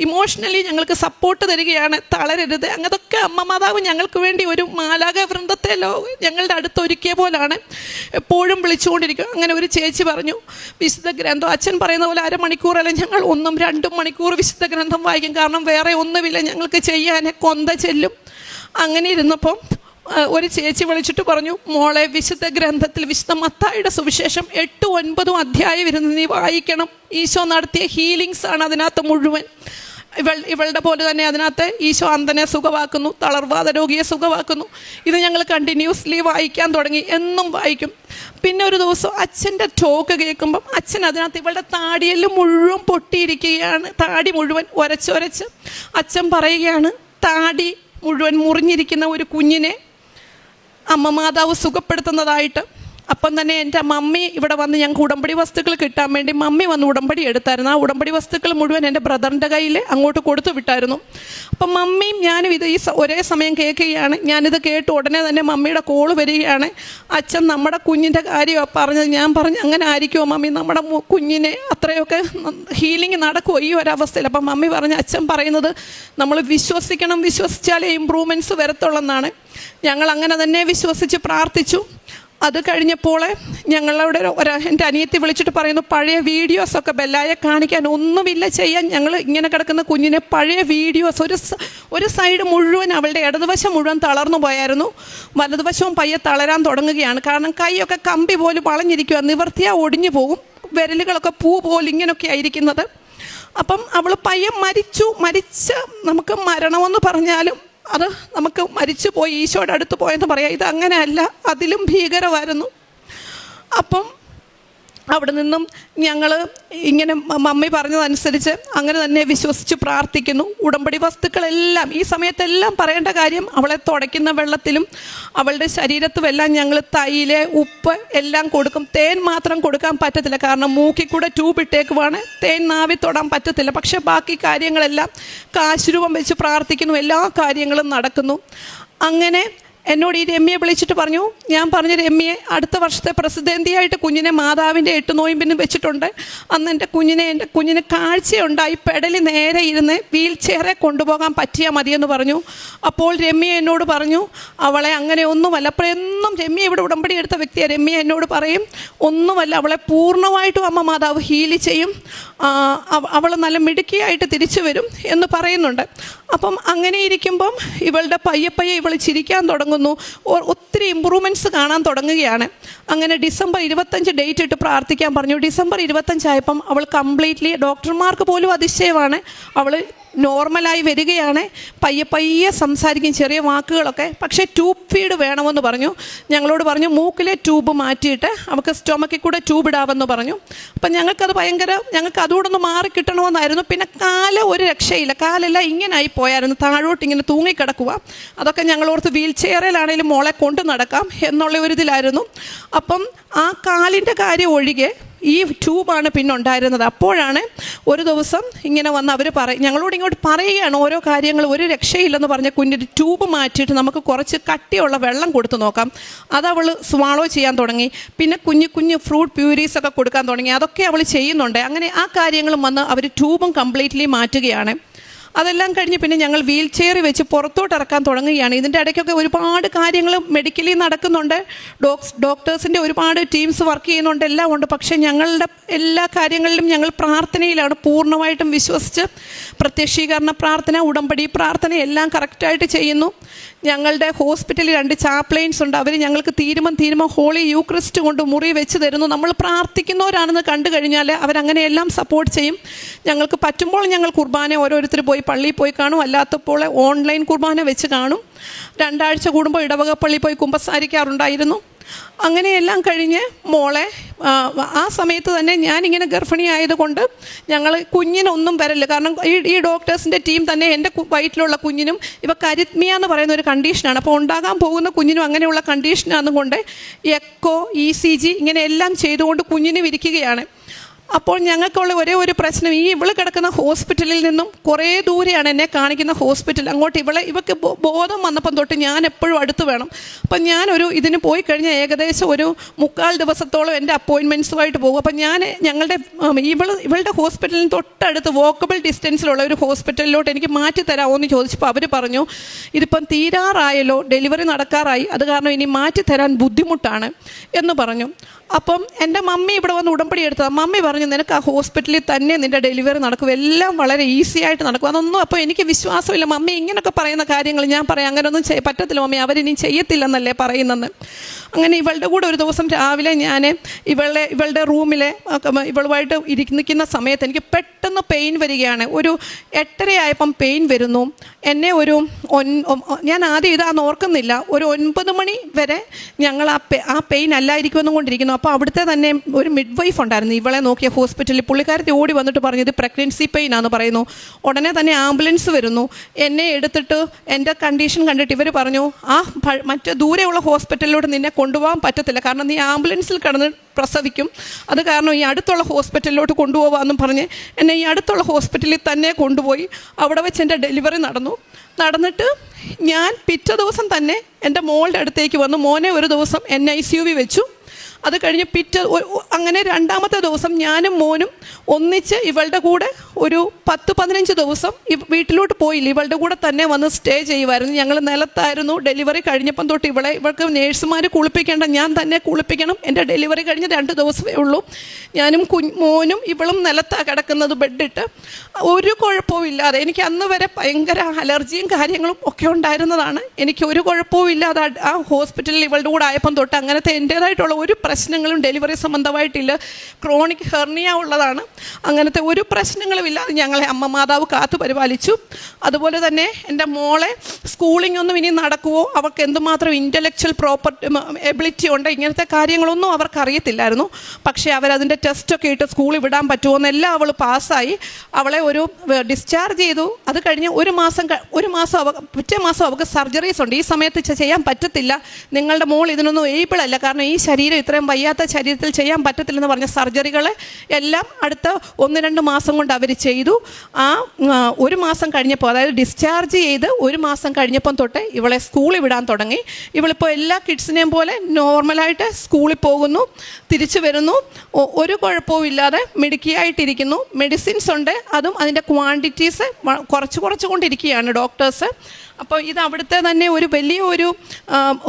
ഇമോഷണലി ഞങ്ങൾക്ക് സപ്പോർട്ട് തരികയാണ്, തളരരുത്. അങ്ങനതൊക്കെ അമ്മ മാതാവ് ഞങ്ങൾക്ക് വേണ്ടി ഒരു മാലാഖ വൃന്ദത്തെ ഞങ്ങളുടെ അടുത്തൊരുക്കിയ പോലാണ് എപ്പോഴും വിളിച്ചുകൊണ്ടിരിക്കും. അങ്ങനെ ഒരു ചേച്ചി പറഞ്ഞു, വിശുദ്ധ ഗ്രന്ഥം അച്ഛൻ പറയുന്ന പോലെ 1/2 മണിക്കൂറല്ല, ഞങ്ങൾ 1-2 മണിക്കൂർ വിശുദ്ധ ഗ്രന്ഥം വായിക്കും, കാരണം വേറെ ഒന്നുമില്ല ഞങ്ങൾക്ക് ചെയ്യാൻ, കൊന്ത ചെല്ലും. അങ്ങനെ ഇരുന്നപ്പം ഒരു ചേച്ചി വിളിച്ചിട്ട് പറഞ്ഞു, മോളെ വിശുദ്ധ ഗ്രന്ഥത്തിൽ വിശുദ്ധ മത്തായിയുടെ സുവിശേഷം 8-9 അധ്യായം ഇരുന്ന് നീ വായിക്കണം, ഈശോ നടത്തിയ ഹീലിങ്സ് ആണ് അതിനകത്ത് മുഴുവൻ. ഇവളുടെ പോലെ തന്നെ അതിനകത്ത് ഈശോ അന്ധനെ സുഖമാക്കുന്നു, തളർവാദ രോഗിയെ സുഖമാക്കുന്നു. ഇത് ഞങ്ങൾ കണ്ടിന്യൂസ്ലി വായിക്കാൻ തുടങ്ങി, എന്നും വായിക്കും. പിന്നെ ഒരു ദിവസം അച്ഛൻ്റെ ടോക്ക് കേൾക്കുമ്പം അച്ഛൻ അതിനകത്ത് ഇവളുടെ താടിയെല്ലാം മുഴുവൻ പൊട്ടിയിരിക്കുകയാണ്, താടി മുഴുവൻ ഒരച്ചൊരച്ച് അച്ഛൻ പറയുകയാണ്, താടി മുഴുവൻ മുറിഞ്ഞിരിക്കുന്ന ഒരു കുഞ്ഞിനെ അമ്മ മാതാവ് സുഖപ്പെടുത്തുന്നതായിട്ട്. അപ്പം തന്നെ എൻ്റെ മമ്മി ഇവിടെ വന്ന് ഞങ്ങൾക്ക് ഉടമ്പടി വസ്തുക്കൾ കിട്ടാൻ വേണ്ടി മമ്മി വന്ന് ഉടമ്പടി എടുത്തായിരുന്നു. ആ ഉടമ്പടി വസ്തുക്കൾ മുഴുവൻ എൻ്റെ ബ്രദറിൻ്റെ കയ്യിൽ അങ്ങോട്ട് കൊടുത്തു വിട്ടായിരുന്നു. അപ്പം മമ്മിയും ഞാനും ഇത് ഒരേ സമയം കേൾക്കുകയാണ്. ഞാനിത് കേട്ട് ഉടനെ തന്നെ മമ്മിയുടെ കോള് വരികയാണ്. അച്ഛൻ നമ്മുടെ കുഞ്ഞിൻ്റെ കാര്യമാണ് പറഞ്ഞത്. ഞാൻ പറഞ്ഞു, അങ്ങനെ ആയിരിക്കുമോ മമ്മി, നമ്മുടെ കുഞ്ഞിനെ അത്രയൊക്കെ ഹീലിംഗ് നടക്കുമോ ഈ ഒരവസ്ഥയിൽ? അപ്പം മമ്മി പറഞ്ഞു, അച്ഛൻ പറയുന്നത് നമ്മൾ വിശ്വസിക്കണം, വിശ്വസിച്ചാലേ ഇമ്പ്രൂവ്മെൻറ്റ്സ് വരത്തുള്ളെന്നാണ്. ഞങ്ങൾ അങ്ങനെ തന്നെ വിശ്വസിച്ച് പ്രാർത്ഥിച്ചു. അത് കഴിഞ്ഞപ്പോൾ ഞങ്ങളുടെ എൻ്റെ അനിയത്തി വിളിച്ചിട്ട് പറയുന്നു, പഴയ വീഡിയോസൊക്കെ ബെല്ലായെ കാണിക്കാൻ ഒന്നുമില്ല ചെയ്യാൻ. ഞങ്ങൾ ഇങ്ങനെ കിടക്കുന്ന കുഞ്ഞിനെ പഴയ വീഡിയോസ് ഒരു സൈഡ് മുഴുവൻ, അവളുടെ ഇടതുവശം മുഴുവൻ തളർന്നു പോയായിരുന്നു. വലതുവശവും പയ്യെ തളരാൻ തുടങ്ങുകയാണ്. കാരണം കൈയൊക്കെ കമ്പി പോലും വളഞ്ഞിരിക്കുക, നിവർത്തിയാൽ ഒടിഞ്ഞു പോകും, വിരലുകളൊക്കെ പൂ പോലും ഇങ്ങനെയൊക്കെ ആയിരിക്കുന്നത്. അപ്പം അവൾ പയ്യെ മരിച്ച് നമുക്ക് മരണമെന്ന് പറഞ്ഞാലും അത് നമുക്ക് മരിച്ചു പോയി, ഈശോയുടെ അടുത്ത് പോയെന്ന് പറയാം. ഇത് അങ്ങനെയല്ല, അതിലും ഭീകരമായിരുന്നു. അപ്പം അവിടെ നിന്നും ഞങ്ങൾ ഇങ്ങനെ മമ്മി പറഞ്ഞതനുസരിച്ച് അങ്ങനെ തന്നെ വിശ്വസിച്ച് പ്രാർത്ഥിക്കുന്നു. ഉടമ്പടി വസ്തുക്കളെല്ലാം ഈ സമയത്തെല്ലാം പറയേണ്ട കാര്യം, അവളെ തുടയ്ക്കുന്ന വെള്ളത്തിലും അവളുടെ ശരീരത്തുമെല്ലാം ഞങ്ങൾ തൈല്, ഉപ്പ് എല്ലാം കൊടുക്കും. തേൻ മാത്രം കൊടുക്കാൻ പറ്റത്തില്ല, കാരണം മൂക്കിൽ കൂടെ ട്യൂബ് ഇട്ടേക്കുവാണ്, തേൻ നാവി തൊടാൻ പറ്റത്തില്ല. പക്ഷേ ബാക്കി കാര്യങ്ങളെല്ലാം കാശുരൂപം വെച്ച് പ്രാർത്ഥിക്കുന്നു, എല്ലാ കാര്യങ്ങളും നടക്കുന്നു. അങ്ങനെ എന്നോട് ഈ രമ്യയെ വിളിച്ചിട്ട് പറഞ്ഞു, ഞാൻ പറഞ്ഞു, രമ്യയെ അടുത്ത വർഷത്തെ പ്രസിദ്ധന്തിയായിട്ട് കുഞ്ഞിനെ മാതാവിൻ്റെ 8 നോയമ്പിനും വെച്ചിട്ടുണ്ട്. അന്ന് എൻ്റെ കുഞ്ഞിന് കാഴ്ചയുണ്ടായി, പെടലി നേരെ ഇരുന്ന് വീൽ ചെയറെ കൊണ്ടുപോകാൻ പറ്റിയാൽ മതിയെന്ന് പറഞ്ഞു. അപ്പോൾ രമ്യ എന്നോട് പറഞ്ഞു, അവളെ അങ്ങനെ ഒന്നുമല്ല. അപ്പോൾ എന്നും രമ്യ ഇവിടെ ഉടമ്പടി എടുത്ത വ്യക്തിയാണ്. രമ്യ എന്നോട് പറയും, ഒന്നുമല്ല, അവളെ പൂർണ്ണമായിട്ടും അമ്മ മാതാവ് ഹീൽ ചെയ്യും, അവൾ നല്ല മിടുക്കിയായിട്ട് തിരിച്ചു വരും എന്ന് പറയുന്നുണ്ട്. അപ്പം അങ്ങനെ ഇരിക്കുമ്പം ഇവളുടെ പയ്യെ ഇവൾ ചിരിക്കാൻ തുടങ്ങുന്നു, ഒത്തിരി ഇമ്പ്രൂവ്മെൻറ്റ്സ് കാണാൻ തുടങ്ങുകയാണ്. അങ്ങനെ ഡിസംബർ 25 ഡേറ്റ് ഇട്ട് പ്രാർത്ഥിക്കാൻ പറഞ്ഞു. ഡിസംബർ 25 ആയപ്പം അവൾ കംപ്ലീറ്റ്ലി, ഡോക്ടർമാർക്ക് പോലും അതിശയമാണ്, അവൾ നോർമലായി വരികയാണ്. പയ്യെ സംസാരിക്കും, ചെറിയ വാക്കുകളൊക്കെ. പക്ഷേ ട്യൂബ് ഫീഡ് വേണമെന്ന് പറഞ്ഞു. ഞങ്ങളോട് പറഞ്ഞു, മൂക്കിലെ ട്യൂബ് മാറ്റിയിട്ട് അവൾക്ക് സ്റ്റൊമക്കിൽ കൂടെ ട്യൂബ് ഇടാമെന്ന് പറഞ്ഞു. അപ്പം ഞങ്ങൾക്ക് അതുകൂടെ ഒന്ന് മാറിക്കിട്ടണമെന്നായിരുന്നു. പിന്നെ ഒരു രക്ഷയില്ല, കാലെല്ലാം ഇങ്ങനെ ആയി പോയായിരുന്നു, താഴോട്ട് ഇങ്ങനെ തൂങ്ങിക്കിടക്കുക. അതൊക്കെ ഞങ്ങളോർത്ത് വീൽ ചെയറിലാണെങ്കിലും മോളെ കൊണ്ട് നടക്കാം എന്നുള്ള ഒരു ഇതിലായിരുന്നു. അപ്പം ആ കാലിൻ്റെ കാര്യം ഒഴികെ ഈ ട്യൂബാണ് പിന്നെ ഉണ്ടായിരുന്നത്. അപ്പോഴാണ് ഒരു ദിവസം ഇങ്ങനെ വന്ന് അവർ ഞങ്ങളോട് ഇങ്ങോട്ട് പറയുകയാണ് ഓരോ കാര്യങ്ങൾ, ഒരു രക്ഷയില്ലെന്ന് പറഞ്ഞ കുഞ്ഞിൻ്റെ ട്യൂബ് മാറ്റിയിട്ട് നമുക്ക് കുറച്ച് കട്ടിയുള്ള വെള്ളം കൊടുത്തു നോക്കാം. അതവൾ സ്വാളോ ചെയ്യാൻ തുടങ്ങി. പിന്നെ കുഞ്ഞു ഫ്രൂട്ട് പ്യൂരീസ് ഒക്കെ കൊടുക്കാൻ തുടങ്ങി. അതൊക്കെ അവൾ ചെയ്യുന്നുണ്ട്. അങ്ങനെ ആ കാര്യങ്ങളും വന്ന് അവർ ട്യൂബും കംപ്ലീറ്റ്ലി മാറ്റുകയാണ്. അതെല്ലാം കഴിഞ്ഞ് പിന്നെ ഞങ്ങൾ വീൽ ചെയർ വെച്ച് പുറത്തോട്ട് ഇറക്കാൻ തുടങ്ങുകയാണ്. ഇതിൻ്റെ ഇടയ്ക്കൊക്കെ ഒരുപാട് കാര്യങ്ങൾ മെഡിക്കലി നടക്കുന്നുണ്ട്, ഡോക്ടേഴ്സിൻ്റെ ഒരുപാട് ടീംസ് വർക്ക് ചെയ്യുന്നുണ്ട്, എല്ലാം ഉണ്ട്. പക്ഷേ ഞങ്ങളുടെ എല്ലാ കാര്യങ്ങളിലും ഞങ്ങൾ പ്രാർത്ഥനയിലാണ് പൂർണ്ണമായിട്ടും വിശ്വസിച്ച്. പ്രത്യക്ഷീകരണ പ്രാർത്ഥന, ഉടമ്പടി പ്രാർത്ഥന എല്ലാം കറക്റ്റായിട്ട് ചെയ്യുന്നു. ഞങ്ങളുടെ ഹോസ്പിറ്റലിൽ 2 ചാപ്ലൈൻസ് ഉണ്ട്. അവർ ഞങ്ങൾക്ക് തീരുമം ഹോളി യൂക്രിസ്റ്റ് കൊണ്ട് മുറി വെച്ച് തരുന്നു. നമ്മൾ പ്രാർത്ഥിക്കുന്നവരാണെന്ന് കണ്ടു കഴിഞ്ഞാൽ അവരങ്ങനെയെല്ലാം സപ്പോർട്ട് ചെയ്യും. ഞങ്ങൾക്ക് പറ്റുമ്പോൾ ഞങ്ങൾ കുർബാന ഓരോരുത്തർ പോയി പള്ളിയിൽ പോയി കാണും, അല്ലാത്തപ്പോൾ ഓൺലൈൻ കുർബാന വെച്ച് കാണും. 2 ആഴ്ച കൂടുമ്പോൾ ഇടവക പള്ളിയിൽ പോയി കുമ്പസാരിക്കാറുണ്ടായിരുന്നു. അങ്ങനെയെല്ലാം കഴിഞ്ഞ് മോളെ ആ സമയത്ത് തന്നെ ഞാനിങ്ങനെ ഗർഭിണി ആയതുകൊണ്ട് ഞങ്ങൾ കുഞ്ഞിനൊന്നും വരല്ല. കാരണം ഈ ഡോക്ടേഴ്സിൻ്റെ ടീം തന്നെ എൻ്റെ വയറ്റിലുള്ള കുഞ്ഞിനും ഇവർക്ക് അരിത്മിയ എന്ന് പറയുന്ന ഒരു കണ്ടീഷനാണ്. അപ്പോൾ ഉണ്ടാകാൻ പോകുന്ന കുഞ്ഞിനും അങ്ങനെയുള്ള കണ്ടീഷനാണെന്നുകൊണ്ട് എക്കോ, ECG ഇങ്ങനെ എല്ലാം ചെയ്തുകൊണ്ട് കുഞ്ഞിന് വിരിക്കുകയാണ്. അപ്പോൾ ഞങ്ങൾക്കുള്ള ഒരു പ്രശ്നം, ഇവള് കിടക്കുന്ന ഹോസ്പിറ്റലിൽ നിന്നും കുറേ ദൂരെയാണ് എന്നെ കാണിക്കുന്ന ഹോസ്പിറ്റൽ. അങ്ങോട്ട് ഇവൾക്ക് ബോധം വന്നപ്പം തൊട്ട് ഞാൻ എപ്പോഴും അടുത്ത് വേണം. അപ്പം ഇതിന് പോയി കഴിഞ്ഞാൽ ഏകദേശം ഒരു 3/4 ദിവസത്തോളം എൻ്റെ അപ്പോയിൻമെൻറ്റ്സുമായിട്ട് പോകും. അപ്പം ഇവളുടെ ഹോസ്പിറ്റലിന് തൊട്ടടുത്ത് വോക്കബിൾ ഡിസ്റ്റൻസിലുള്ള ഒരു ഹോസ്പിറ്റലിലോട്ട് എനിക്ക് മാറ്റി തരാമോ എന്ന് ചോദിച്ചപ്പോൾ അവർ പറഞ്ഞു, ഇതിപ്പം തീരാറായല്ലോ, ഡെലിവറി നടക്കാറായി, അത് കാരണം ഇനി മാറ്റി തരാൻ ബുദ്ധിമുട്ടാണ് എന്ന് പറഞ്ഞു. അപ്പം എൻ്റെ മമ്മി ഇവിടെ വന്ന് ഉടമ്പടി എടുത്തതാണ്. മമ്മി പറഞ്ഞു, പറഞ്ഞു നിനക്ക് ആ ഹോസ്പിറ്റലിൽ തന്നെ നിൻ്റെ ഡെലിവറി നടക്കും, എല്ലാം വളരെ ഈസി ആയിട്ട് നടക്കും. അതൊന്നും അപ്പോൾ എനിക്ക് വിശ്വാസമില്ല. മമ്മി ഇങ്ങനെയൊക്കെ പറയുന്ന കാര്യങ്ങൾ ഞാൻ പറയാം അങ്ങനെയൊന്നും പറ്റത്തില്ല മമ്മി, അവരിനി ചെയ്യത്തില്ലെന്നല്ലേ പറയുന്നത്. അങ്ങനെ ഇവളുടെ കൂടെ ഒരു ദിവസം രാവിലെ ഞാൻ ഇവളുടെ റൂമിൽ ഇവളുമായിട്ട് നിൽക്കുന്ന സമയത്ത് എനിക്ക് പെട്ടെന്ന് പെയിൻ വരികയാണ്. ഒരു 8:30 ആയപ്പം പെയിൻ വരുന്നു. എന്നെ ഞാൻ ആദ്യം ഇതാന്ന് ഓർക്കുന്നില്ല, ഒരു 9 മണി വരെ ഞങ്ങൾ ആ പെയിൻ അല്ലായിരിക്കുമെന്നും കൊണ്ടിരിക്കുന്നു. അപ്പോൾ അവിടുത്തെ തന്നെ ഒരു മിഡ് വൈഫ് ഉണ്ടായിരുന്നു ഇവളെ നോക്കിയ ഹോസ്പിറ്റലിൽ. പുള്ളിക്കാരത്തി ഓടി വന്നിട്ട് പറഞ്ഞു ഇത് പ്രഗ്നൻസി പെയിൻ ആണെന്ന് പറയുന്നു. ഉടനെ തന്നെ ആംബുലൻസ് വരുന്നു. എന്നെ എടുത്തിട്ട് എൻ്റെ കണ്ടീഷൻ കണ്ടിട്ട് ഇവർ പറഞ്ഞു മറ്റേ ദൂരെയുള്ള ഹോസ്പിറ്റലിലോട്ട് നിന്നെ കൊണ്ടുപോകാൻ പറ്റത്തില്ല, കാരണം നീ ആംബുലൻസിൽ കിടന്ന് പ്രസവിക്കും, അത് കാരണം ഈ അടുത്തുള്ള ഹോസ്പിറ്റലിലോട്ട് കൊണ്ടുപോകാമെന്നും പറഞ്ഞ് എന്നെ ഈ അടുത്തുള്ള ഹോസ്പിറ്റലിൽ തന്നെ കൊണ്ടുപോയി. അവിടെ വെച്ച് എൻ്റെ ഡെലിവറി നടന്നിട്ട് ഞാൻ പിറ്റേ ദിവസം തന്നെ എൻ്റെ മോളുടെ അടുത്തേക്ക് വന്നു. മോനെ ഒരു ദിവസം NICU വെച്ചു. അത് കഴിഞ്ഞ് അങ്ങനെ 2ാമത്തെ ദിവസം ഞാനും മോനും ഒന്നിച്ച് ഇവളുടെ കൂടെ ഒരു 10-15 ദിവസം വീട്ടിലോട്ട് പോയില്ല, ഇവളുടെ കൂടെ തന്നെ വന്ന് സ്റ്റേ ചെയ്യുമായിരുന്നു. ഞങ്ങൾ നിലത്തായിരുന്നു. ഡെലിവറി കഴിഞ്ഞപ്പം തൊട്ട് ഇവൾക്ക് നേഴ്സുമാർ കുളിപ്പിക്കേണ്ട, ഞാൻ തന്നെ കുളിപ്പിക്കണം. എൻ്റെ ഡെലിവറി കഴിഞ്ഞ് 2 ദിവസമേ ഉള്ളൂ. ഞാനും മോനും ഇവളും നിലത്താണ് കിടക്കുന്നത് ബെഡിട്ട്. ഒരു കുഴപ്പവും ഇല്ലാതെ, എനിക്ക് അന്ന് വരെ ഭയങ്കര അലർജിയും കാര്യങ്ങളും ഒക്കെ ഉണ്ടായിരുന്നതാണ്. എനിക്ക് ഒരു കുഴപ്പവും ഇല്ലാതെ ആ ഹോസ്പിറ്റലിൽ ഇവളുടെ കൂടെ ആയപ്പം തൊട്ട് അങ്ങനത്തെ എൻ്റേതായിട്ടുള്ള ഒരു പ്രശ്നങ്ങളും ഡെലിവറി സംബന്ധമായിട്ടില്ല. ക്രോണിക് ഹെർണിയ ഉള്ളതാണ്. അങ്ങനത്തെ ഒരു പ്രശ്നങ്ങളും ഇല്ലാതെ ഞങ്ങളെ അമ്മ മാതാവ് കാത്തു പരിപാലിച്ചു. അതുപോലെ തന്നെ എൻ്റെ മോളെ സ്കൂളിംഗ് ഒന്നും ഇനി നടക്കുമോ, അവർക്ക് എന്തുമാത്രം ഇൻ്റലക്ച്വൽ എബിലിറ്റി ഉണ്ട്, ഇങ്ങനത്തെ കാര്യങ്ങളൊന്നും അവർക്ക് അറിയത്തില്ലായിരുന്നു. പക്ഷേ അവരതിൻ്റെ ടെസ്റ്റൊക്കെ ഇട്ട് സ്കൂളിൽ വിടാൻ പറ്റുമോ എന്നെല്ലാം അവൾ പാസ്സായി. അവളെ ഒരു ഡിസ്ചാർജ് ചെയ്തു. അത് കഴിഞ്ഞ് ഒരു മാസം പിറ്റേ മാസം അവൾക്ക് സർജറീസ് ഉണ്ട്. ഈ സമയത്ത് ചെയ്യാൻ പറ്റത്തില്ല, നിങ്ങളുടെ മോൾ ഇതിനൊന്നും ഏബിൾ അല്ല, കാരണം ഈ ശരീരം ഇത്രയും വയ്യാത്ത ശരീരത്തിൽ ചെയ്യാൻ പറ്റത്തില്ലെന്ന് പറഞ്ഞ സർജറികൾ എല്ലാം അടുത്ത 1-2 മാസം കൊണ്ട് അവർ ചെയ്തു. ആ 1 മാസം കഴിഞ്ഞപ്പോൾ, അതായത് ഡിസ്ചാർജ് ചെയ്ത് 1 മാസം കഴിഞ്ഞപ്പം തൊട്ട് ഇവളെ സ്കൂളിൽ വിടാൻ തുടങ്ങി. ഇവളിപ്പോൾ എല്ലാ കിഡ്സിനെയും പോലെ നോർമലായിട്ട് സ്കൂളിൽ പോകുന്നു, തിരിച്ചു വരുന്നു, ഒരു കുഴപ്പവും ഇല്ലാതെ മിടുക്കിയായിട്ടിരിക്കുന്നു. മെഡിസിൻസ് ഉണ്ട്, അതും അതിൻ്റെ ക്വാണ്ടിറ്റീസ് കുറച്ചുകൊണ്ടിരിക്കുകയാണ് ഡോക്ടേഴ്സ്. അപ്പോൾ ഇത് അവിടുത്തെ തന്നെ ഒരു വലിയൊരു